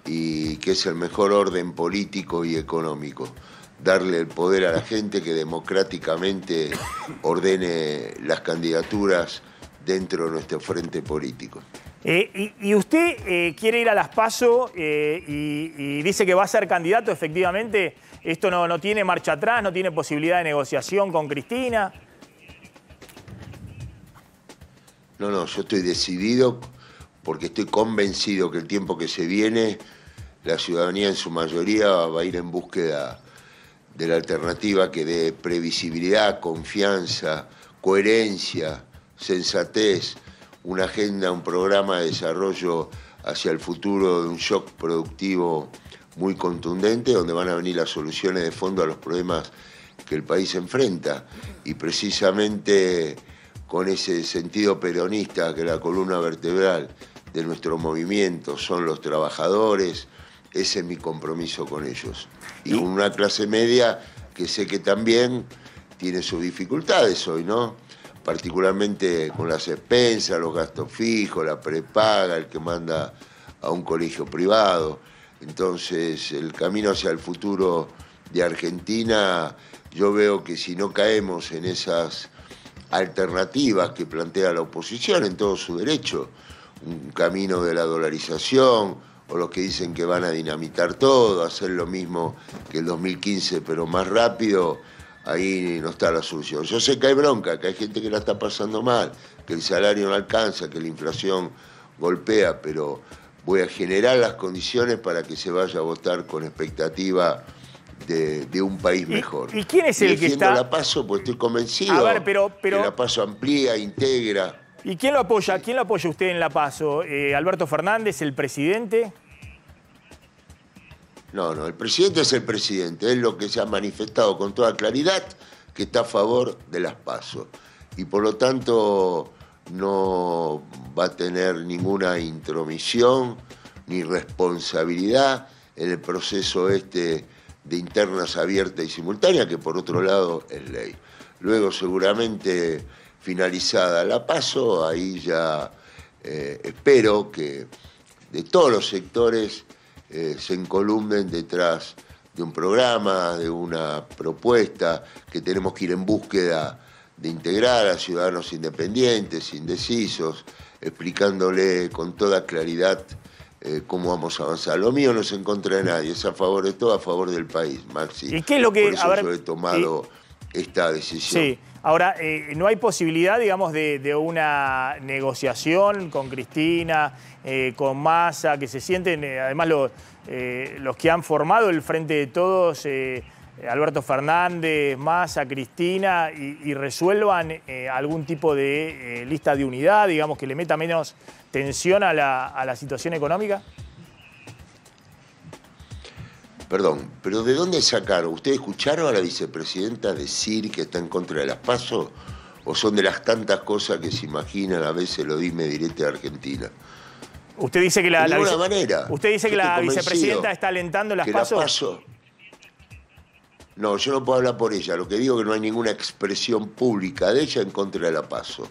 y que es el mejor orden político y económico. Darle el poder a la gente que democráticamente ordene las candidaturas dentro de nuestro frente político. Y usted quiere ir a las PASO y dice que va a ser candidato, efectivamente. ¿Esto no tiene marcha atrás, no tiene posibilidad de negociación con Cristina? No, yo estoy decidido porque estoy convencido que el tiempo que se viene, la ciudadanía en su mayoría va a ir en búsqueda de la alternativa que dé previsibilidad, confianza, coherencia, sensatez, una agenda, un programa de desarrollo hacia el futuro de un shock productivo muy contundente, donde van a venir las soluciones de fondo a los problemas que el país enfrenta. Y precisamente con ese sentido peronista, que la columna vertebral de nuestro movimiento son los trabajadores, ese es mi compromiso con ellos. Y con una clase media que sé que también tiene sus dificultades hoy, ¿no? Particularmente con las expensas, los gastos fijos, la prepaga, el que manda a un colegio privado. Entonces, el camino hacia el futuro de Argentina, yo veo que si no caemos en esas alternativas que plantea la oposición en todo su derecho, un camino de la dolarización, o los que dicen que van a dinamitar todo, hacer lo mismo que el 2015, pero más rápido, ahí no está la solución. Yo sé que hay bronca, que hay gente que la está pasando mal, que el salario no alcanza, que la inflación golpea, pero voy a generar las condiciones para que se vaya a votar con expectativa de un país mejor. ¿Y quién es el que está...? La PASO, pues estoy convencido que la PASO amplía, integra. ¿Y quién lo apoya? ¿Quién lo apoya usted en la PASO? ¿Alberto Fernández, el presidente? No, el presidente es el presidente. Es lo que se ha manifestado con toda claridad, que está a favor de las PASO. Y por lo tanto no va a tener ninguna intromisión ni responsabilidad en el proceso de internas abiertas y simultáneas, que por otro lado es ley. Luego seguramente finalizada la PASO, ahí ya espero que de todos los sectores se encolumnen detrás de un programa, de una propuesta, que tenemos que ir en búsqueda de integrar a ciudadanos independientes, indecisos, explicándole con toda claridad cómo vamos a avanzar. Lo mío no es en contra de nadie, es a favor de todo, a favor del país, Maxi. ¿Y qué es lo que...? Por eso yo he tomado esta decisión. Sí. Ahora, ¿no hay posibilidad, digamos, de una negociación con Cristina, con Massa, que se sienten, además los que han formado el Frente de Todos, Alberto Fernández, Massa, Cristina, y resuelvan algún tipo de lista de unidad, digamos, que le meta menos tensión a la situación económica? Perdón, pero ¿de dónde sacaron? ¿Ustedes escucharon a la vicepresidenta decir que está en contra de las PASO? ¿O son de las tantas cosas que se imaginan a veces lo dime directo de Argentina? Usted dice que de ninguna manera. Usted dice que la vicepresidenta está alentando las PASO. No, yo no puedo hablar por ella. Lo que digo es que no hay ninguna expresión pública de ella en contra de la PASO.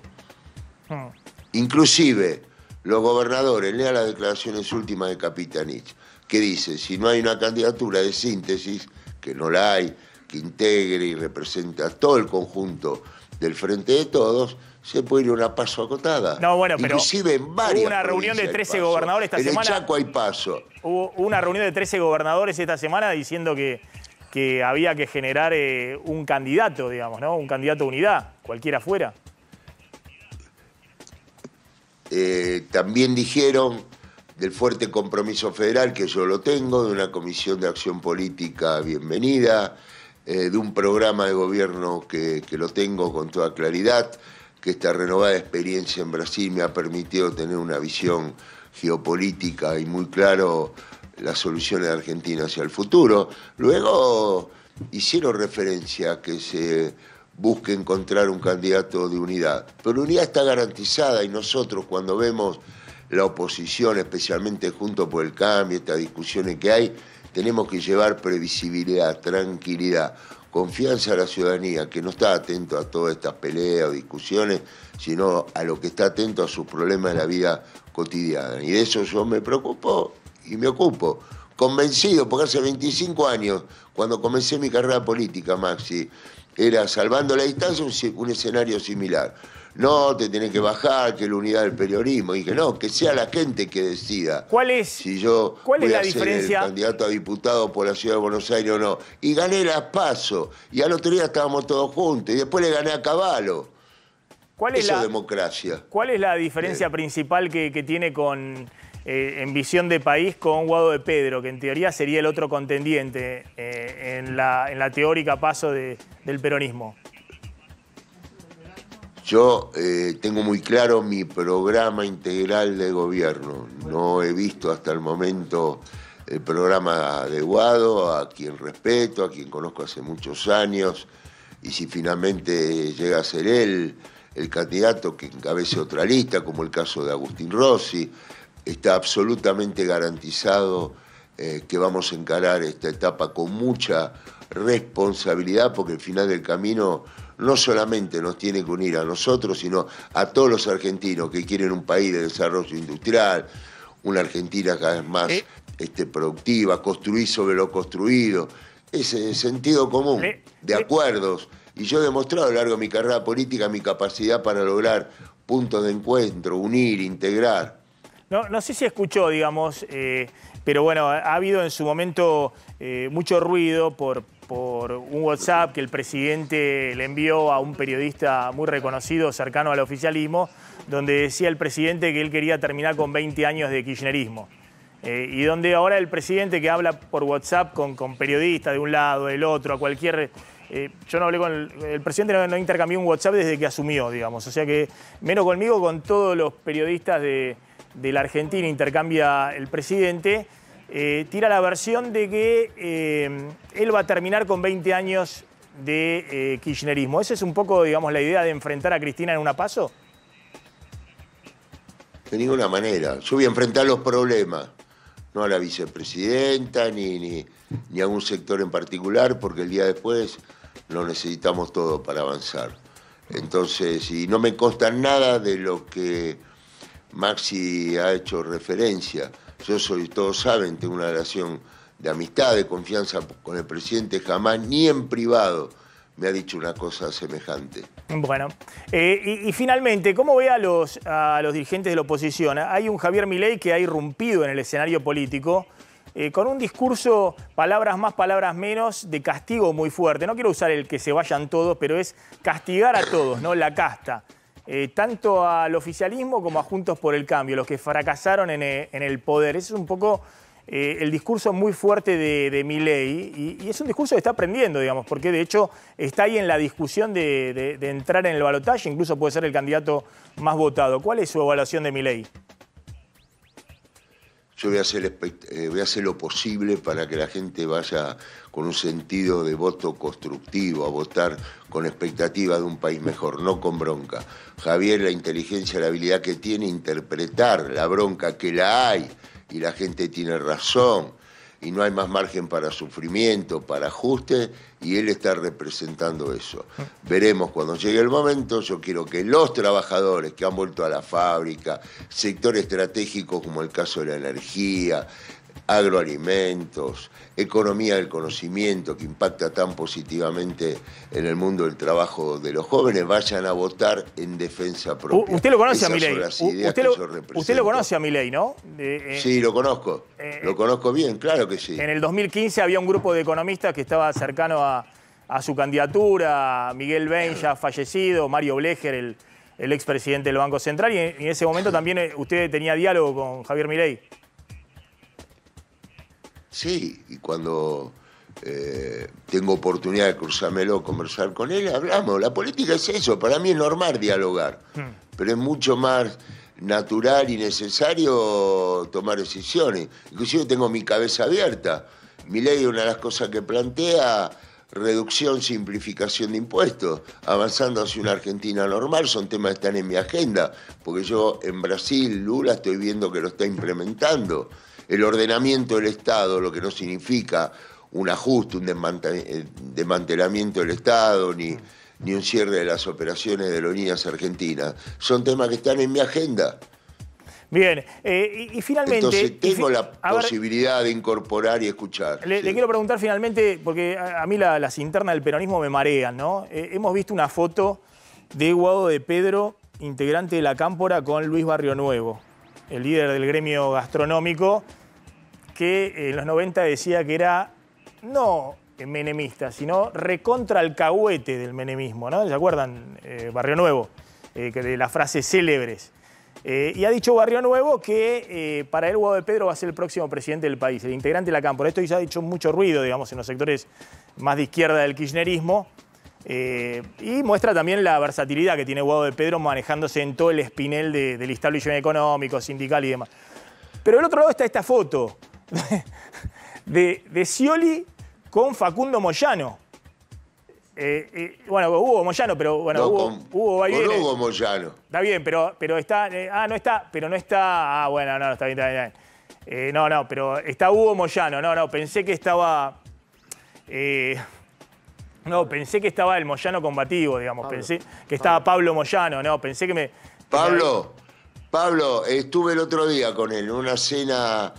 Inclusive los gobernadores, lea las declaraciones últimas de Capitanich, que dice, si no hay una candidatura de síntesis, que no la hay, que integre y represente a todo el conjunto del Frente de Todos, se puede ir a una PASO acotada. No, bueno, pero inclusive en varias hubo una reunión de 13 gobernadores esta semana. En el Chaco hay PASO. Hubo una reunión de 13 gobernadores esta semana diciendo que había que generar un candidato, digamos, ¿no? Un candidato a unidad, cualquiera fuera. También dijeron del fuerte compromiso federal, que yo lo tengo, de una comisión de acción política bienvenida, de un programa de gobierno que lo tengo con toda claridad, que esta renovada experiencia en Brasil me ha permitido tener una visión geopolítica y muy claro las soluciones de Argentina hacia el futuro. Luego hicieron referencia a que se busque encontrar un candidato de unidad, pero la unidad está garantizada y nosotros cuando vemos la oposición, especialmente Juntos por el Cambio, estas discusiones que hay, tenemos que llevar previsibilidad, tranquilidad, confianza a la ciudadanía, que no está atento a todas estas peleas o discusiones, sino a lo que está atento a sus problemas de la vida cotidiana. Y de eso yo me preocupo y me ocupo. Convencido, porque hace 25 años, cuando comencé mi carrera política, Maxi, era salvando la distancia un escenario similar. No, te tenés que bajar, que la unidad del periodismo. Y dije, no, que sea la gente que decida. ¿Cuál es, si yo cuál es la voy a ser diferencia? El candidato a diputado por la Ciudad de Buenos Aires o no. Y gané las PASO. Y al otro día estábamos todos juntos. Y después le gané a Cavallo. Eso es democracia. ¿Cuál es la diferencia principal que tiene en visión de país con Guado de Pedro, que en teoría sería el otro contendiente en la teórica paso del peronismo? Yo tengo muy claro mi programa integral de gobierno. No he visto hasta el momento el programa de Guado, a quien respeto, a quien conozco hace muchos años, y si finalmente llega a ser él el candidato que encabece otra lista, como el caso de Agustín Rossi, está absolutamente garantizado que vamos a encarar esta etapa con mucha responsabilidad, porque al final del camino no solamente nos tiene que unir a nosotros, sino a todos los argentinos que quieren un país de desarrollo industrial, una Argentina cada vez más productiva, construir sobre lo construido, ese sentido común de acuerdos. Y yo he demostrado a lo largo de mi carrera política mi capacidad para lograr puntos de encuentro, unir, integrar. No sé si escuchó, digamos, pero bueno, ha habido en su momento mucho ruido por un WhatsApp que el presidente le envió a un periodista muy reconocido, cercano al oficialismo, donde decía el presidente que él quería terminar con 20 años de kirchnerismo. Y donde ahora el presidente que habla por WhatsApp con periodistas de un lado, del otro, a cualquier... yo no hablé con el presidente, no intercambió un WhatsApp desde que asumió, digamos. O sea que, menos conmigo, con todos los periodistas de la Argentina intercambia el presidente, tira la versión de que él va a terminar con 20 años de kirchnerismo. ¿Esa es un poco, digamos, la idea de enfrentar a Cristina en una PASO? De ninguna manera. Yo voy a enfrentar los problemas, no a la vicepresidenta ni a un sector en particular, porque el día después lo necesitamos todo para avanzar. Entonces, y no me consta nada de lo que Maxi ha hecho referencia. Yo soy, todos saben, tengo una relación de amistad, de confianza con el presidente, jamás ni en privado me ha dicho una cosa semejante. Bueno, y finalmente, ¿cómo ve a los dirigentes de la oposición? Hay un Javier Milei que ha irrumpido en el escenario político con un discurso, palabras más, palabras menos, de castigo muy fuerte. No quiero usar el que se vayan todos, pero es castigar a todos, ¿no? La casta. Tanto al oficialismo como a Juntos por el Cambio, los que fracasaron en el poder. Ese es un poco el discurso muy fuerte de Milei, y es un discurso que está aprendiendo, digamos, porque de hecho está ahí en la discusión de entrar en el balotaje, incluso puede ser el candidato más votado. ¿Cuál es su evaluación de Milei? Yo voy a hacer lo posible para que la gente vaya con un sentido de voto constructivo, a votar con expectativa de un país mejor, no con bronca. Javier, la inteligencia, la habilidad que tiene, interpretar la bronca, que la hay, y la gente tiene razón, y no hay más margen para sufrimiento, para ajuste, y él está representando eso. Veremos cuando llegue el momento. Yo quiero que los trabajadores que han vuelto a la fábrica, sectores estratégicos como el caso de la energía, agroalimentos, economía del conocimiento, que impacta tan positivamente en el mundo del trabajo de los jóvenes, vayan a votar en defensa propia. Usted lo conoce a Milei. Usted lo conoce a Milei, ¿no? Sí, lo conozco. Lo conozco bien, claro que sí. En el 2015 había un grupo de economistas que estaba cercano a su candidatura, Miguel Ben, ya fallecido, Mario Blecher, el expresidente del Banco Central, y en ese momento también usted tenía diálogo con Javier Milei. Sí, y cuando tengo oportunidad de cruzármelo, conversar con él, hablamos. La política es eso, para mí es normal dialogar, pero es mucho más natural y necesario tomar decisiones. Inclusive tengo mi cabeza abierta. Milei, una de las cosas que plantea, reducción, simplificación de impuestos, avanzando hacia una Argentina normal, son temas que están en mi agenda, porque yo en Brasil, Lula, estoy viendo que lo está implementando. El ordenamiento del Estado, lo que no significa un ajuste, un desmantelamiento del Estado, ni un cierre de las operaciones de aerolíneas argentinas, son temas que están en mi agenda. Bien, y finalmente... Entonces tengo la posibilidad de incorporar y escuchar. Le quiero preguntar finalmente, porque a mí las internas del peronismo me marean, ¿no? Hemos visto una foto de Guado de Pedro, integrante de la Cámpora, con Luis Barrionuevo, el líder del gremio gastronómico, que en los 90 decía que era no menemista, sino recontra alcahuete del menemismo, ¿no? ¿Se acuerdan? Barrionuevo. de las frases célebres. Y ha dicho Barrio Nuevo que para él Guado de Pedro va a ser el próximo presidente del país, el integrante de la CAM. Por esto ya ha hecho mucho ruido, digamos, en los sectores más de izquierda del kirchnerismo. Y muestra también la versatilidad que tiene Guado de Pedro manejándose en todo el espinel del establishment económico, sindical y demás. Pero del otro lado está esta foto de Scioli con Facundo Moyano. Bueno, Hugo Moyano, pero bueno, no, Hugo va y viene. Hugo Moyano. Está bien, pero está. No está, pero no está. Bueno, no, está bien, está bien. No, pero está Hugo Moyano. No, pensé que estaba. No, pensé que estaba el Moyano combativo, digamos. Pensé que estaba Pablo Moyano, no, pensé que me. Pablo, estuve el otro día con él en una cena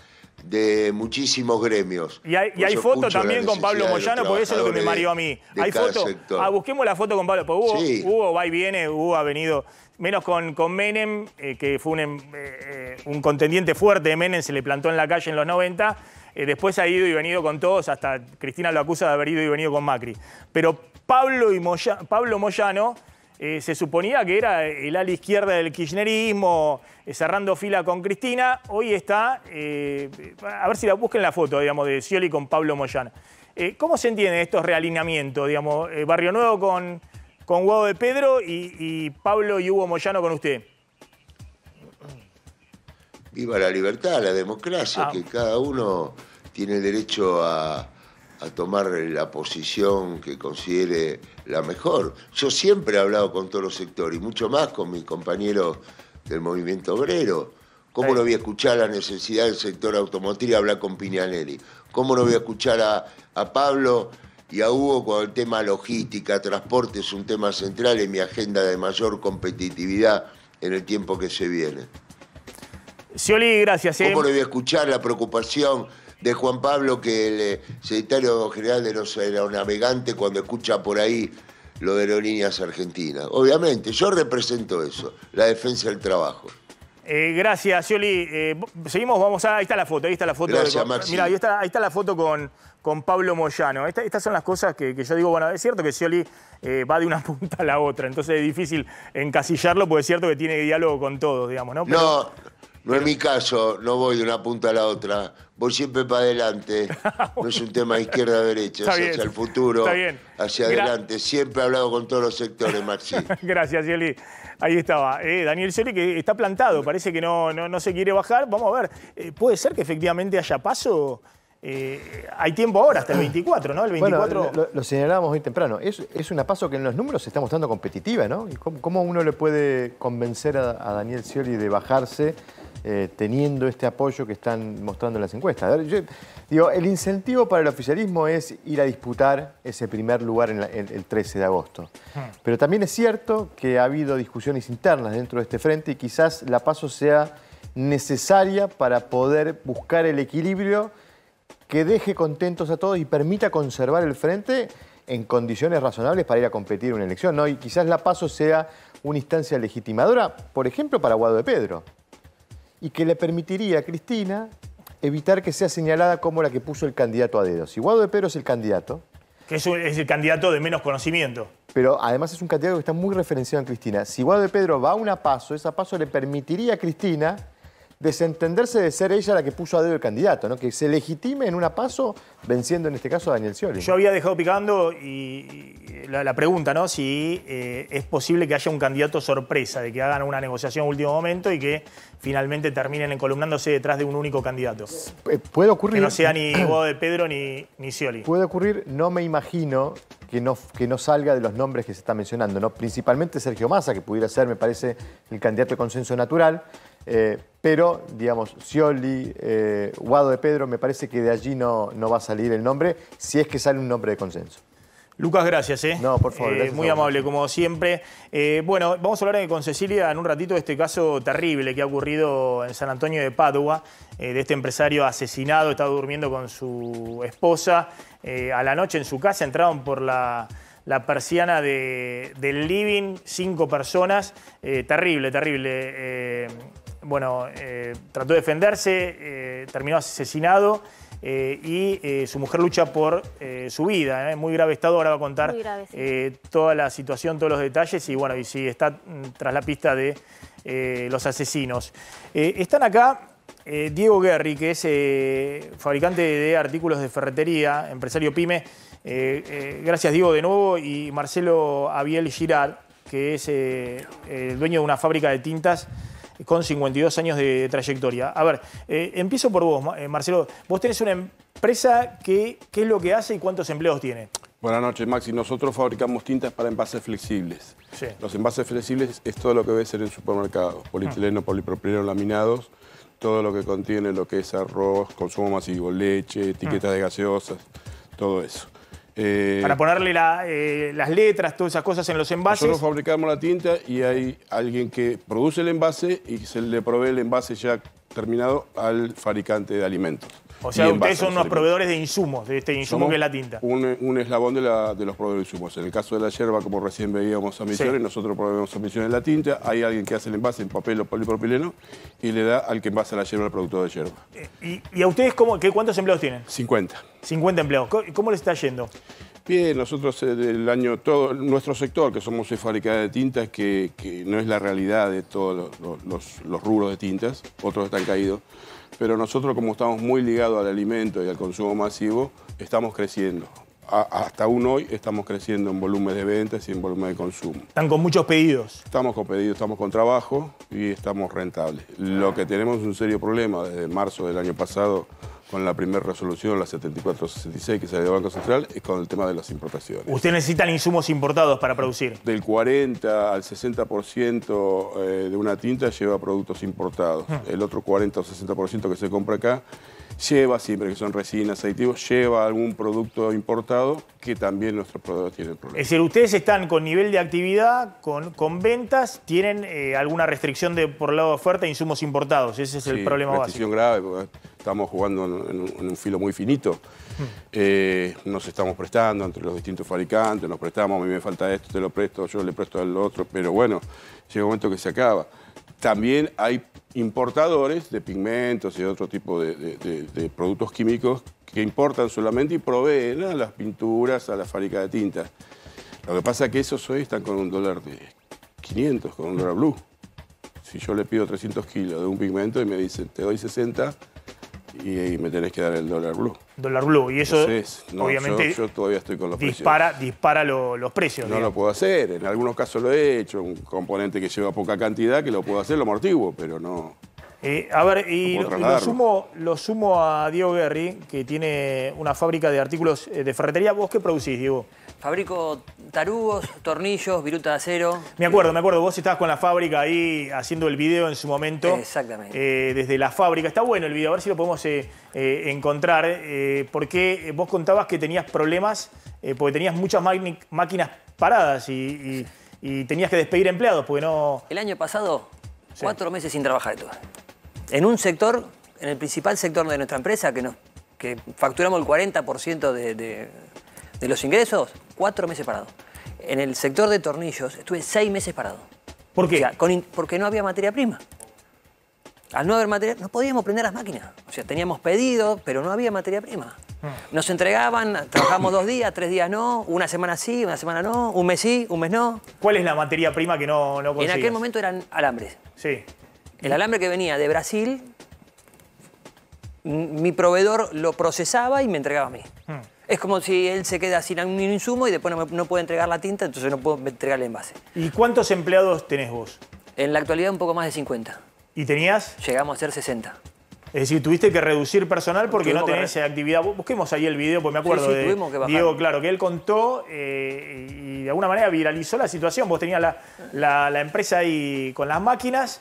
de muchísimos gremios. Y hay foto también con Pablo Moyano, porque eso es lo que me mareó a mí. Hay foto. Busquemos la foto con Pablo, porque Sí. Hugo va y viene, Hugo ha venido, menos con Menem, que fue un contendiente fuerte de Menem, se le plantó en la calle en los 90. Después ha ido y venido con todos, hasta Cristina lo acusa de haber ido y venido con Macri. Pero Pablo Moyano se suponía que era el ala izquierda del kirchnerismo, cerrando fila con Cristina. Hoy está, a ver si la busquen la foto, digamos, de Scioli con Pablo Moyano. ¿Cómo se entiende estos realineamientos? Digamos, Barrio Nuevo con Guado de Pedro y Pablo y Hugo Moyano con usted. Viva la libertad, la democracia, que cada uno tiene el derecho a tomar la posición que considere la mejor. Yo siempre he hablado con todos los sectores, y mucho más con mis compañeros del movimiento obrero. ¿Cómo no voy a escuchar la necesidad del sector automotriz hablar con Piñanelli? ¿Cómo no voy a escuchar a Pablo y a Hugo cuando el tema logística, transporte es un tema central en mi agenda de mayor competitividad en el tiempo que se viene? Scioli, gracias. ¿Cómo no voy a escuchar la preocupación de Juan Pablo, que el secretario general de los aeronavegantes, cuando escucha por ahí lo de Aerolíneas Argentinas? Obviamente, yo represento eso, la defensa del trabajo. Gracias, Scioli. Seguimos, ahí está la foto. Gracias, Maxi. Mira, ahí está la foto con Pablo Moyano. Estas son las cosas que yo digo, bueno, es cierto que Scioli va de una punta a la otra, entonces es difícil encasillarlo, porque es cierto que tiene diálogo con todos, digamos, ¿no? Pero, no es mi caso, no voy de una punta a la otra, voy siempre para adelante, no es un tema de izquierda a derecha, es hacia el futuro, hacia adelante, siempre he hablado con todos los sectores, Maxi. Gracias, Scioli. Ahí estaba, Daniel Scioli, que está plantado, parece que no se quiere bajar. Vamos a ver, ¿puede ser que efectivamente haya paso? Hay tiempo ahora, hasta el 24, ¿no? El 24... Bueno, lo señalábamos hoy temprano. Es una paso que en los números se está mostrando competitiva, ¿no? ¿Y cómo uno le puede convencer a Daniel Scioli de bajarse teniendo este apoyo que están mostrando en las encuestas? A ver, yo digo, el incentivo para el oficialismo es ir a disputar ese primer lugar el 13 de agosto. Pero también es cierto que ha habido discusiones internas dentro de este frente y quizás la paso sea necesaria para poder buscar el equilibrio que deje contentos a todos y permita conservar el frente en condiciones razonables para ir a competir en una elección, ¿no? Y quizás la paso sea una instancia legitimadora, por ejemplo, para Guado de Pedro, y que le permitiría a Cristina evitar que sea señalada como la que puso el candidato a dedo. Si Guado de Pedro es el candidato... Que es el candidato de menos conocimiento. Pero además es un candidato que está muy referenciado en Cristina. Si Guado de Pedro va a una paso, esa paso le permitiría a Cristina desentenderse de ser ella la que puso a dedo el candidato, ¿no? Que se legitime en una paso venciendo en este caso a Daniel Scioli. Yo había dejado picando la pregunta, ¿no? Si es posible que haya un candidato sorpresa, de que hagan una negociación a último momento y que finalmente terminen encolumnándose detrás de un único candidato. Puede ocurrir. Que no sea ni Guado de Pedro ni Scioli. Puede ocurrir, no me imagino que no salga de los nombres que se está mencionando, ¿no? Principalmente Sergio Massa, que pudiera ser, me parece, el candidato de consenso natural. Pero, digamos, Scioli, Guado de Pedro, me parece que de allí no va a salir el nombre, si es que sale un nombre de consenso. Lucas, gracias. No, por favor. Gracias muy amable, como siempre. Bueno, vamos a hablar con Cecilia en un ratito de este caso terrible que ha ocurrido en San Antonio de Padua, de este empresario asesinado, estaba durmiendo con su esposa. A la noche en su casa entraron por la persiana del living, 5 personas. Terrible. Trató de defenderse, terminó asesinado. y su mujer lucha por su vida, muy grave estado. Ahora va a contar toda la situación, todos los detalles y bueno, y si está tras la pista de los asesinos. Están acá Diego Guerri, que es fabricante de artículos de ferretería, empresario pyme. Gracias, Diego, de nuevo. Y Marcelo Abiel Girard, que es el dueño de una fábrica de tintas con 52 años de trayectoria. A ver, empiezo por vos, Marcelo. Vos tenés una empresa que, ¿qué es lo que hace y cuántos empleados tiene? Buenas noches, Maxi. Nosotros fabricamos tintas para envases flexibles. Sí. Los envases flexibles es todo lo que ves en el supermercado. Polietileno, polipropileno, laminados, todo lo que contiene lo que es arroz, consumo masivo, leche, etiquetas de gaseosas, todo eso. Para ponerle las letras, todas esas cosas en los envases. Nosotros fabricamos la tinta y hay alguien que produce el envase y se le provee el envase ya terminado al fabricante de alimentos. O sea, ustedes son unos proveedores de insumos, de este insumo que es la tinta. Un eslabón de los proveedores de insumos. En el caso de la yerba, como recién veíamos a Misiones, nosotros proveemos a Misiones la tinta, hay alguien que hace el envase en papel o polipropileno y le da al que envasa la yerba al productor de yerba. ¿Y a ustedes cuántos empleados tienen? 50. 50 empleados. ¿Cómo les está yendo? Bien, nosotros del año, todo nuestro sector, que somos fabricantes de tintas, que no es la realidad de todos los rubros de tintas, otros están caídos, pero nosotros, como estamos muy ligados al alimento y al consumo masivo, estamos creciendo. Hasta aún hoy estamos creciendo en volumen de ventas y en volumen de consumo. ¿Están con muchos pedidos? Estamos con pedidos, estamos con trabajo y estamos rentables. Lo que tenemos es un serio problema desde marzo del año pasado con la primera resolución, la 7466, que salió del Banco Central, es con el tema de las importaciones. ¿Ustedes necesitan insumos importados para producir? Del 40 al 60% de una tinta lleva productos importados. El otro 40 o 60% que se compra acá lleva, siempre que son resinas, aditivos, lleva algún producto importado que también nuestros proveedores tienen problemas. Es decir, ustedes están con nivel de actividad, con ventas, tienen alguna restricción por lado de oferta de insumos importados. Ese es el problema básico. Restricción grave, porque estamos jugando en un filo muy finito. Nos estamos prestando entre los distintos fabricantes, nos prestamos, a mí me falta esto, te lo presto, yo le presto al otro, pero bueno, llega un momento que se acaba. También hay importadores de pigmentos y otro tipo de productos químicos que importan solamente y proveen a las pinturas, a la fábrica de tinta. Lo que pasa es que esos hoy están con un dólar de 500, con un dólar blue. Si yo le pido 300 kilos de un pigmento y me dicen, te doy 60 y me tenés que dar el dólar blue. Dólar blue, y eso entonces, obviamente yo todavía estoy con los dispara los precios. No lo puedo hacer, en algunos casos lo he hecho, un componente que lleva poca cantidad que lo puedo hacer, lo amortiguo, pero no. A ver, y lo sumo a Diego Guerri, que tiene una fábrica de artículos de ferretería. ¿Vos qué producís, Diego? Fabrico tarugos, tornillos, viruta de acero. Me acuerdo. Vos estabas con la fábrica ahí haciendo el video en su momento. Exactamente. Desde la fábrica. Está bueno el video, a ver si lo podemos encontrar. Porque vos contabas que tenías problemas, porque tenías muchas máquinas paradas y tenías que despedir empleados, porque no... El año pasado, 4 meses sin trabajar de todo. En un sector, en el principal sector de nuestra empresa, que facturamos el 40% de los ingresos, 4 meses parado. En el sector de tornillos estuve 6 meses parado. ¿Por qué? O sea, porque no había materia prima. Al no haber materia, no podíamos prender las máquinas. O sea, teníamos pedidos, pero no había materia prima. Nos entregaban, trabajamos 2 días, 3 días no, una semana sí, una semana no, un mes sí, un mes no. ¿Cuál es la materia prima que no conseguías? En aquel momento eran alambres. Sí. El alambre que venía de Brasil, mi proveedor lo procesaba y me entregaba a mí. Es como si él se queda sin un insumo y después no puede entregar la tinta, entonces no puedo entregar el envase. ¿Y cuántos empleados tenés vos? En la actualidad un poco más de 50. ¿Y tenías? Llegamos a ser 60. Es decir, tuviste que reducir personal porque no tenés actividad. Busquemos ahí el video, porque me acuerdo de Diego, claro, que él contó y de alguna manera viralizó la situación. Vos tenías la empresa ahí con las máquinas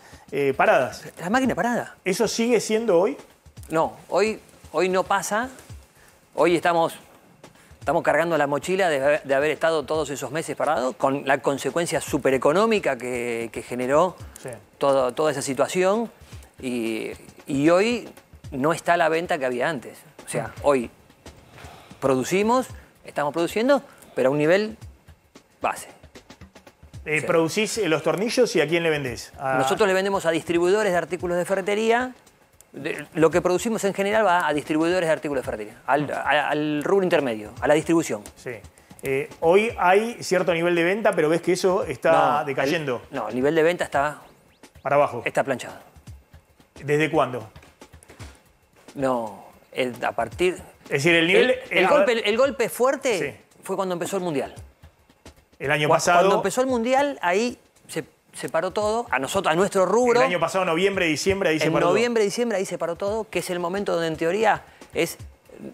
paradas. ¿Las máquinas paradas? ¿Eso sigue siendo hoy? No, hoy no pasa. Hoy estamos cargando la mochila de haber estado todos esos meses parados, con la consecuencia supereconómica que generó toda esa situación. Y hoy no está la venta que había antes. O sea, hoy estamos produciendo, pero a un nivel base. ¿Producís los tornillos y a quién le vendés? Nosotros le vendemos a distribuidores de artículos de ferretería Lo que producimos en general va a distribuidores de artículos fértiles, al rubro intermedio, a la distribución. Sí. Hoy hay cierto nivel de venta, pero ves que eso está decayendo. El nivel de venta está... Para abajo. Está planchado. ¿Desde cuándo? No, a partir... Es decir, el nivel... El golpe fuerte fue cuando empezó el Mundial. El año pasado... Cuando empezó el Mundial, ahí se paró todo, a nuestro rubro. El año pasado, noviembre, diciembre, ahí se paró todo. En noviembre, diciembre, ahí se paró todo, que es el momento donde en teoría es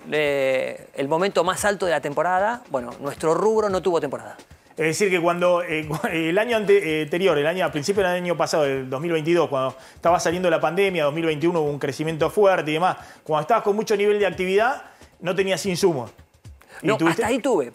el momento más alto de la temporada. Bueno, nuestro rubro no tuvo temporada. Es decir, que cuando el año anterior, a principios del año pasado, el 2022, cuando estaba saliendo la pandemia, 2021 hubo un crecimiento fuerte y demás, cuando estabas con mucho nivel de actividad, no tenías insumos. No, hasta ahí tuve.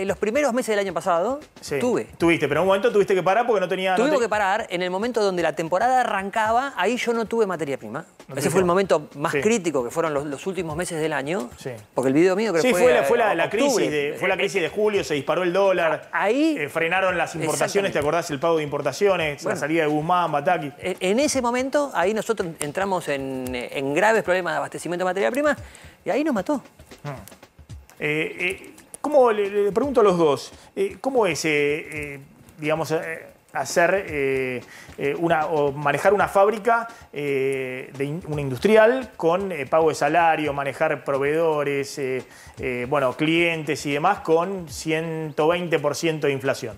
Los primeros meses del año pasado, tuve. Tuviste, pero en un momento tuviste que parar porque no tenía... Tuvimos que parar en el momento donde la temporada arrancaba, ahí yo no tuve materia prima. Ese fue el momento más crítico, que fueron los últimos meses del año. Sí. Porque el video mío creo que fue la crisis de julio, se disparó el dólar. Ahí... frenaron las importaciones, ¿te acordás? El pago de importaciones, la salida de Guzmán, Bataki. En ese momento, ahí nosotros entramos en graves problemas de abastecimiento de materia prima y ahí nos mató. ¿Cómo, le pregunto a los dos, cómo es, digamos, hacer o manejar una fábrica, una industrial, con pago de salario, manejar proveedores, clientes y demás, con 120% de inflación?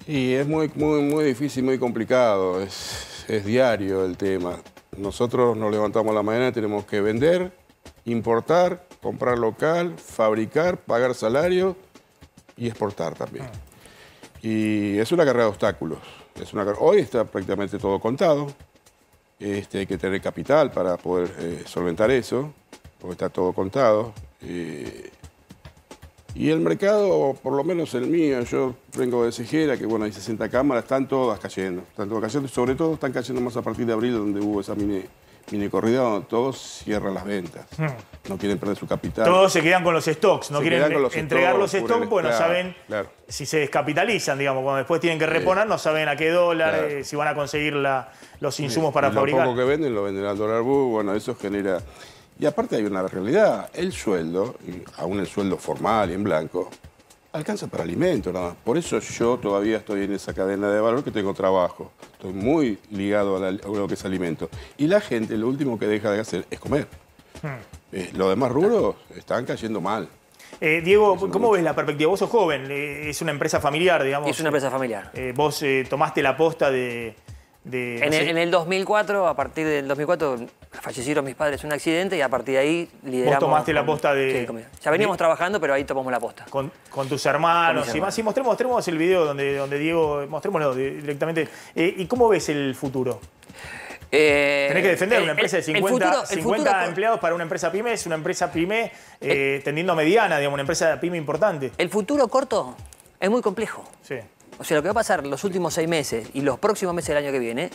Y es muy difícil, muy complicado, es diario el tema. Nosotros nos levantamos a la mañana y tenemos que vender, importar, comprar local, fabricar, pagar salario y exportar también. Y es una carrera de obstáculos. Hoy está prácticamente todo contado. Hay que tener capital para poder solventar eso, porque está todo contado. Y el mercado, por lo menos el mío, yo vengo de Cejera, que bueno, hay 60 cámaras, están todas cayendo. Sobre todo están cayendo más a partir de abril, donde hubo esa mini corrida donde todos cierran las ventas. No quieren perder su capital. Todos se quedan con los stocks, no quieren entregar los stocks porque no saben si se descapitalizan, digamos. Cuando después tienen que reponer, no saben a qué dólar, si van a conseguir los insumos para fabricar. Lo poco que venden, lo venden al dólar book, bueno, eso genera... Y aparte hay una realidad, el sueldo, aún el sueldo formal y en blanco, alcanza para alimentos nada más. Por eso yo todavía estoy en esa cadena de valor que tengo trabajo. Estoy muy ligado a lo que es alimento. Y la gente lo último que deja de hacer es comer. Los demás rubros están cayendo mal. Diego, ¿cómo ves la perspectiva? Vos sos joven, es una empresa familiar, digamos. Es una empresa familiar. Vos tomaste la posta de en el 2004, a partir del 2004, fallecieron mis padres en un accidente y a partir de ahí lideramos... Vos tomaste la posta de... Sí, ya veníamos trabajando, pero ahí tomamos la posta. Con tus hermanos y más. Sí, mostremos el video donde Diego... Mostrémoslo directamente. ¿Y cómo ves el futuro? Tenés que defender una empresa de 50 empleados para una empresa pyme. Es una empresa pyme tendiendo a mediana, digamos, una empresa pyme importante. El futuro corto es muy complejo. Sí. O sea, lo que va a pasar los últimos 6 meses y los próximos meses del año que viene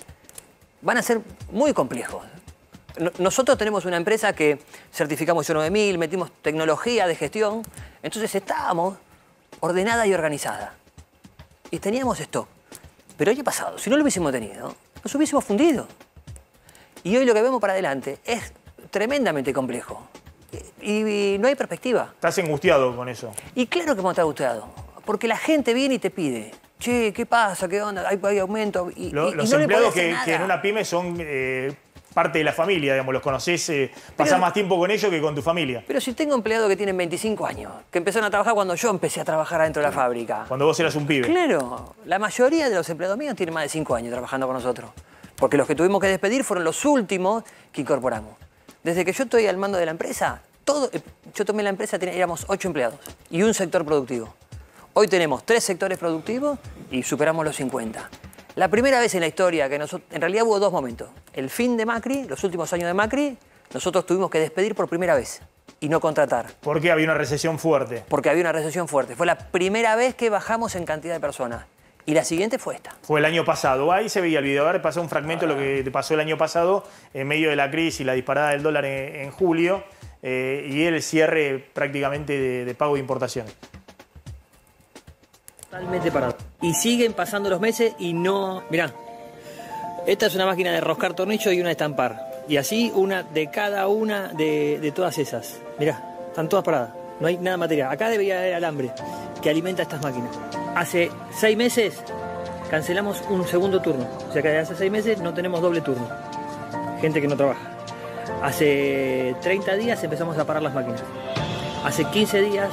van a ser muy complejos. Nosotros tenemos una empresa que certificamos ISO 9000, metimos tecnología de gestión, entonces estábamos ordenada y organizada. Y teníamos stock. Pero el año pasado, si no lo hubiésemos tenido, nos hubiésemos fundido. Y hoy lo que vemos para adelante es tremendamente complejo. Y no hay perspectiva. ¿Estás angustiado con eso? Y claro que vamos a estar angustiados. Porque la gente viene y te pide, che, ¿qué pasa? ¿Qué onda? ¿Hay aumento? Los empleados que en una pyme son parte de la familia, digamos, los conocés, pasás más tiempo con ellos que con tu familia. Pero si tengo empleados que tienen 25 años, que empezaron a trabajar cuando yo empecé a trabajar adentro de la fábrica. Cuando vos eras un pibe. Claro, la mayoría de los empleados míos tienen más de 5 años trabajando con nosotros. Porque los que tuvimos que despedir fueron los últimos que incorporamos. Desde que yo estoy al mando de la empresa, yo tomé la empresa, éramos 8 empleados y un sector productivo. Hoy tenemos 3 sectores productivos y superamos los 50. La primera vez en la historia que nosotros... En realidad hubo 2 momentos. El fin de Macri, los últimos años de Macri, nosotros tuvimos que despedir por primera vez y no contratar. ¿Por qué había una recesión fuerte? Porque había una recesión fuerte. Fue la primera vez que bajamos en cantidad de personas. Y la siguiente fue esta. Fue el año pasado. Ahí se veía el video. Ahora pasó un fragmento de lo que te pasó el año pasado en medio de la crisis y la disparada del dólar en julio y el cierre prácticamente de pago de importaciones. Totalmente parado. Y siguen pasando los meses y no... Mirá, esta es una máquina de roscar tornillos y una de estampar. Y así una de cada una de todas esas. Mirá, están todas paradas. No hay nada material. Acá debería haber alambre que alimenta estas máquinas. Hace 6 meses cancelamos un segundo turno. O sea que hace 6 meses no tenemos doble turno. Gente que no trabaja. Hace 30 días empezamos a parar las máquinas. Hace 15 días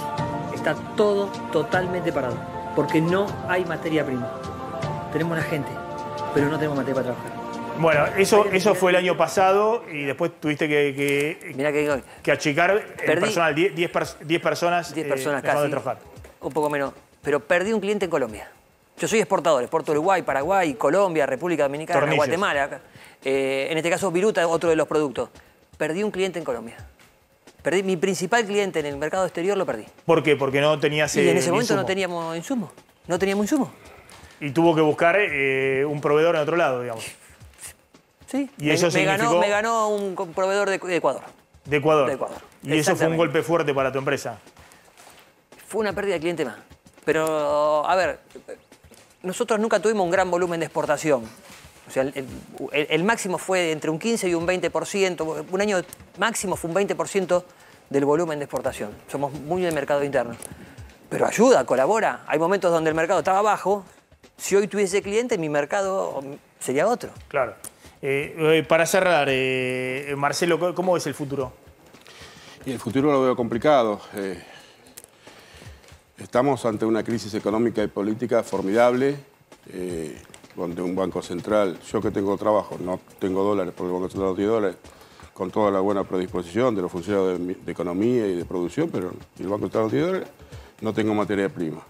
está todo totalmente parado. Porque no hay materia prima. Tenemos la gente, pero no tenemos materia para trabajar. Bueno, eso fue el año pasado y después tuviste que achicar el personal, 10 personas casi, de trabajar. Un poco menos, pero perdí un cliente en Colombia. Yo soy exportador, exporto Uruguay, Paraguay, Colombia, República Dominicana, Tornillos. Guatemala. En este caso Viruta, otro de los productos. Perdí un cliente en Colombia. Perdí mi principal cliente en el mercado exterior, lo perdí. ¿Por qué? Porque no tenías y en ese momento no teníamos insumo. No teníamos insumo. Y tuvo que buscar un proveedor en otro lado, digamos. Sí, y eso me ganó un proveedor de Ecuador. ¿De Ecuador? De Ecuador. Y eso fue un golpe fuerte para tu empresa. Fue una pérdida de cliente más. Pero, a ver, nosotros nunca tuvimos un gran volumen de exportación. O sea, el máximo fue entre un 15 y un 20%. Un año máximo fue un 20% del volumen de exportación. Somos muy del mercado interno. Pero ayuda, colabora. Hay momentos donde el mercado estaba bajo. Si hoy tuviese cliente, mi mercado sería otro. Claro. Para cerrar, Marcelo, ¿cómo ves el futuro? Y el futuro lo veo complicado. Estamos ante una crisis económica y política formidable, donde un banco central, yo que tengo trabajo, no tengo dólares porque el banco central no tiene dólares, con toda la buena predisposición de los funcionarios de economía y de producción, pero el banco central no tiene dólares, no tengo materia prima.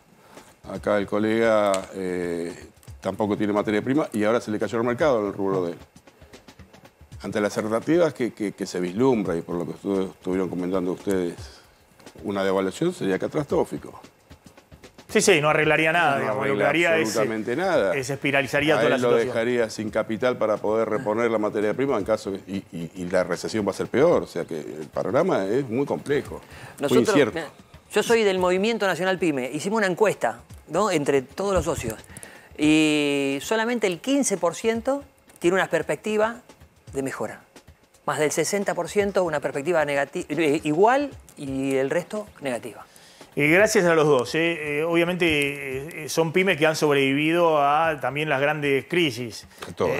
Acá el colega tampoco tiene materia prima y ahora se le cayó el mercado en el rubro de él. Ante las alternativas que se vislumbra y por lo que estuvieron comentando ustedes, una devaluación sería catastrófico. Sí, no arreglaría nada, digamos. Lo que haría absolutamente nada. Espiralizaría toda la situación. Lo situación. dejaría sin capital para poder reponer la materia prima en caso y la recesión va a ser peor. O sea que el panorama es muy complejo, muy incierto. Yo soy del Movimiento Nacional PYME. Hicimos una encuesta, ¿no?, entre todos los socios. Y solamente el 15% tiene una perspectiva de mejora. Más del 60% una perspectiva igual y el resto negativa. Gracias a los dos. Obviamente son pymes que han sobrevivido a también las grandes crisis.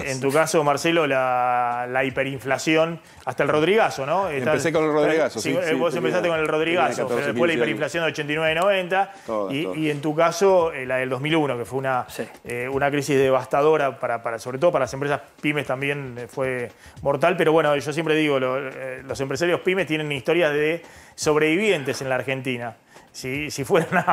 En tu caso, Marcelo, la hiperinflación, hasta el Rodrigazo, ¿no? Empecé con el Rodrigazo. Sí, vos empezaste con el Rodrigazo, pero después la hiperinflación de 89-90 y en tu caso la del 2001, que fue una crisis devastadora, sobre todo para las empresas pymes también fue mortal. Pero bueno, yo siempre digo, los empresarios pymes tienen historias de sobrevivientes en la Argentina. Si fueran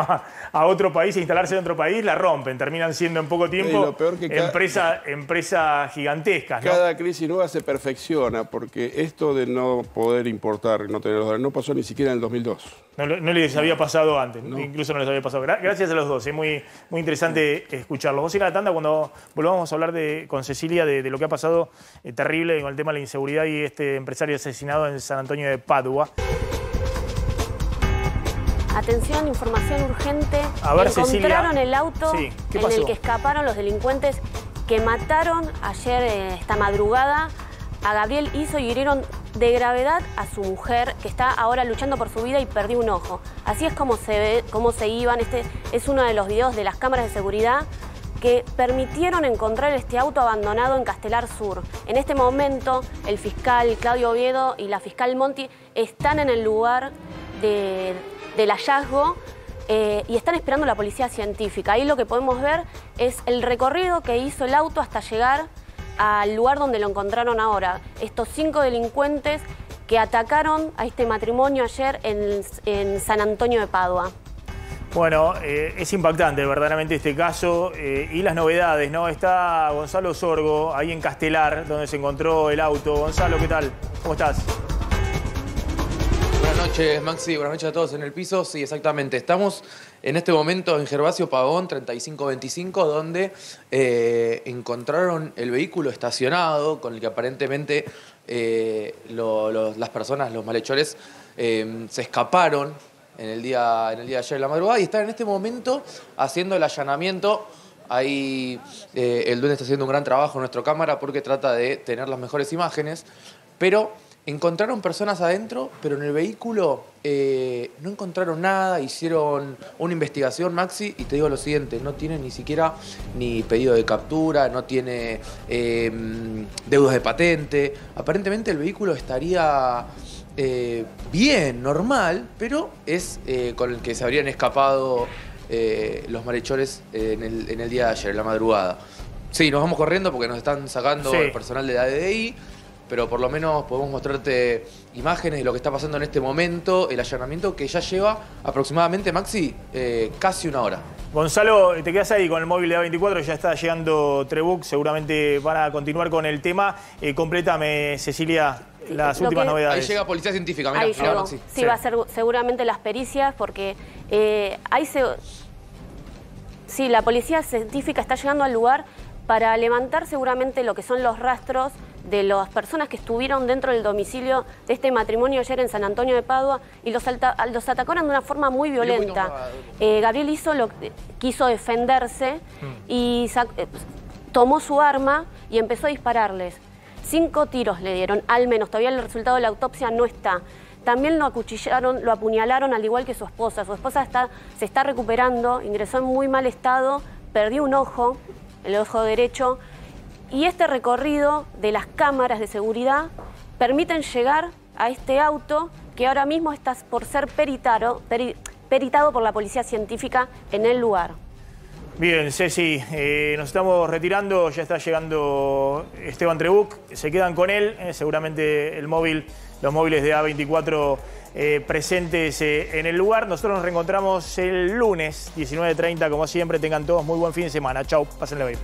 a otro país, a instalarse en otro país, la rompen. Terminan siendo en poco tiempo empresas gigantescas, ¿no? Cada crisis nueva se perfecciona, porque esto de no poder importar, no tener los dólares, no pasó ni siquiera en el 2002. No les había pasado antes, no. Incluso no les había pasado. Gracias a los dos, es muy interesante escucharlos. Vamos a ir a la tanda cuando volvamos a hablar con Cecilia de lo que ha pasado terrible con el tema de la inseguridad y este empresario asesinado en San Antonio de Padua. Atención, información urgente. A ver, encontraron Cecilia. El auto en el que escaparon los delincuentes que mataron ayer, esta madrugada, a Gabriel Iso y hirieron de gravedad a su mujer, que está ahora luchando por su vida y perdió un ojo. Así es como se ve, cómo se iban. Este es uno de los videos de las cámaras de seguridad que permitieron encontrar este auto abandonado en Castelar Sur. En este momento, el fiscal Claudio Oviedo y la fiscal Monti están en el lugar del hallazgo y están esperando la policía científica. Ahí lo que podemos ver es el recorrido que hizo el auto hasta llegar al lugar donde lo encontraron ahora. Estos 5 delincuentes que atacaron a este matrimonio ayer en San Antonio de Padua. Bueno, es impactante verdaderamente este caso y las novedades, ¿no? Está Gonzalo Sorgo ahí en Castelar, donde se encontró el auto. Gonzalo, ¿qué tal? ¿Cómo estás? Buenas noches, Maxi. Buenas noches a todos en el piso. Sí, exactamente. Estamos en este momento en Gervasio Pavón, 3525, donde encontraron el vehículo estacionado con el que aparentemente las personas, los malhechores, se escaparon en el día de ayer en la madrugada y están en este momento haciendo el allanamiento. Ahí el Duende está haciendo un gran trabajo en nuestra cámara porque trata de tener las mejores imágenes. Pero encontraron personas adentro, pero en el vehículo no encontraron nada, hicieron una investigación, Maxi, y te digo lo siguiente, no tiene ni siquiera ni pedido de captura, no tiene deudas de patente. Aparentemente el vehículo estaría bien, normal, pero es con el que se habrían escapado los malhechores en el día de ayer, en la madrugada. Sí, nos vamos corriendo porque nos están sacando el personal de la DDI, pero por lo menos podemos mostrarte imágenes de lo que está pasando en este momento, el allanamiento que ya lleva aproximadamente, Maxi, casi una hora. Gonzalo, te quedas ahí con el móvil de A24, ya está llegando Trebuch, seguramente van a continuar con el tema. Complétame, Cecilia, las últimas novedades. Ahí llega Policía Científica, mirá, ahí llegó. Maxi. Sí, va a ser seguramente las pericias, porque la Policía Científica está llegando al lugar para levantar seguramente lo que son los rastros de las personas que estuvieron dentro del domicilio de este matrimonio ayer en San Antonio de Padua y los atacaron de una forma muy violenta. Gabriel quiso defenderse y tomó su arma y empezó a dispararles. 5 tiros le dieron, al menos. Todavía el resultado de la autopsia no está. También lo acuchillaron, lo apuñalaron, al igual que su esposa. Su esposa se está recuperando, ingresó en muy mal estado, perdió un ojo, el ojo derecho. Y este recorrido de las cámaras de seguridad permiten llegar a este auto que ahora mismo está por ser peritado por la Policía Científica en el lugar. Bien, Ceci, nos estamos retirando, ya está llegando Esteban Trebuch, se quedan con él, seguramente los móviles de A24 presentes en el lugar. Nosotros nos reencontramos el lunes, 19:30, como siempre. Tengan todos muy buen fin de semana. Chau, pásenle bien.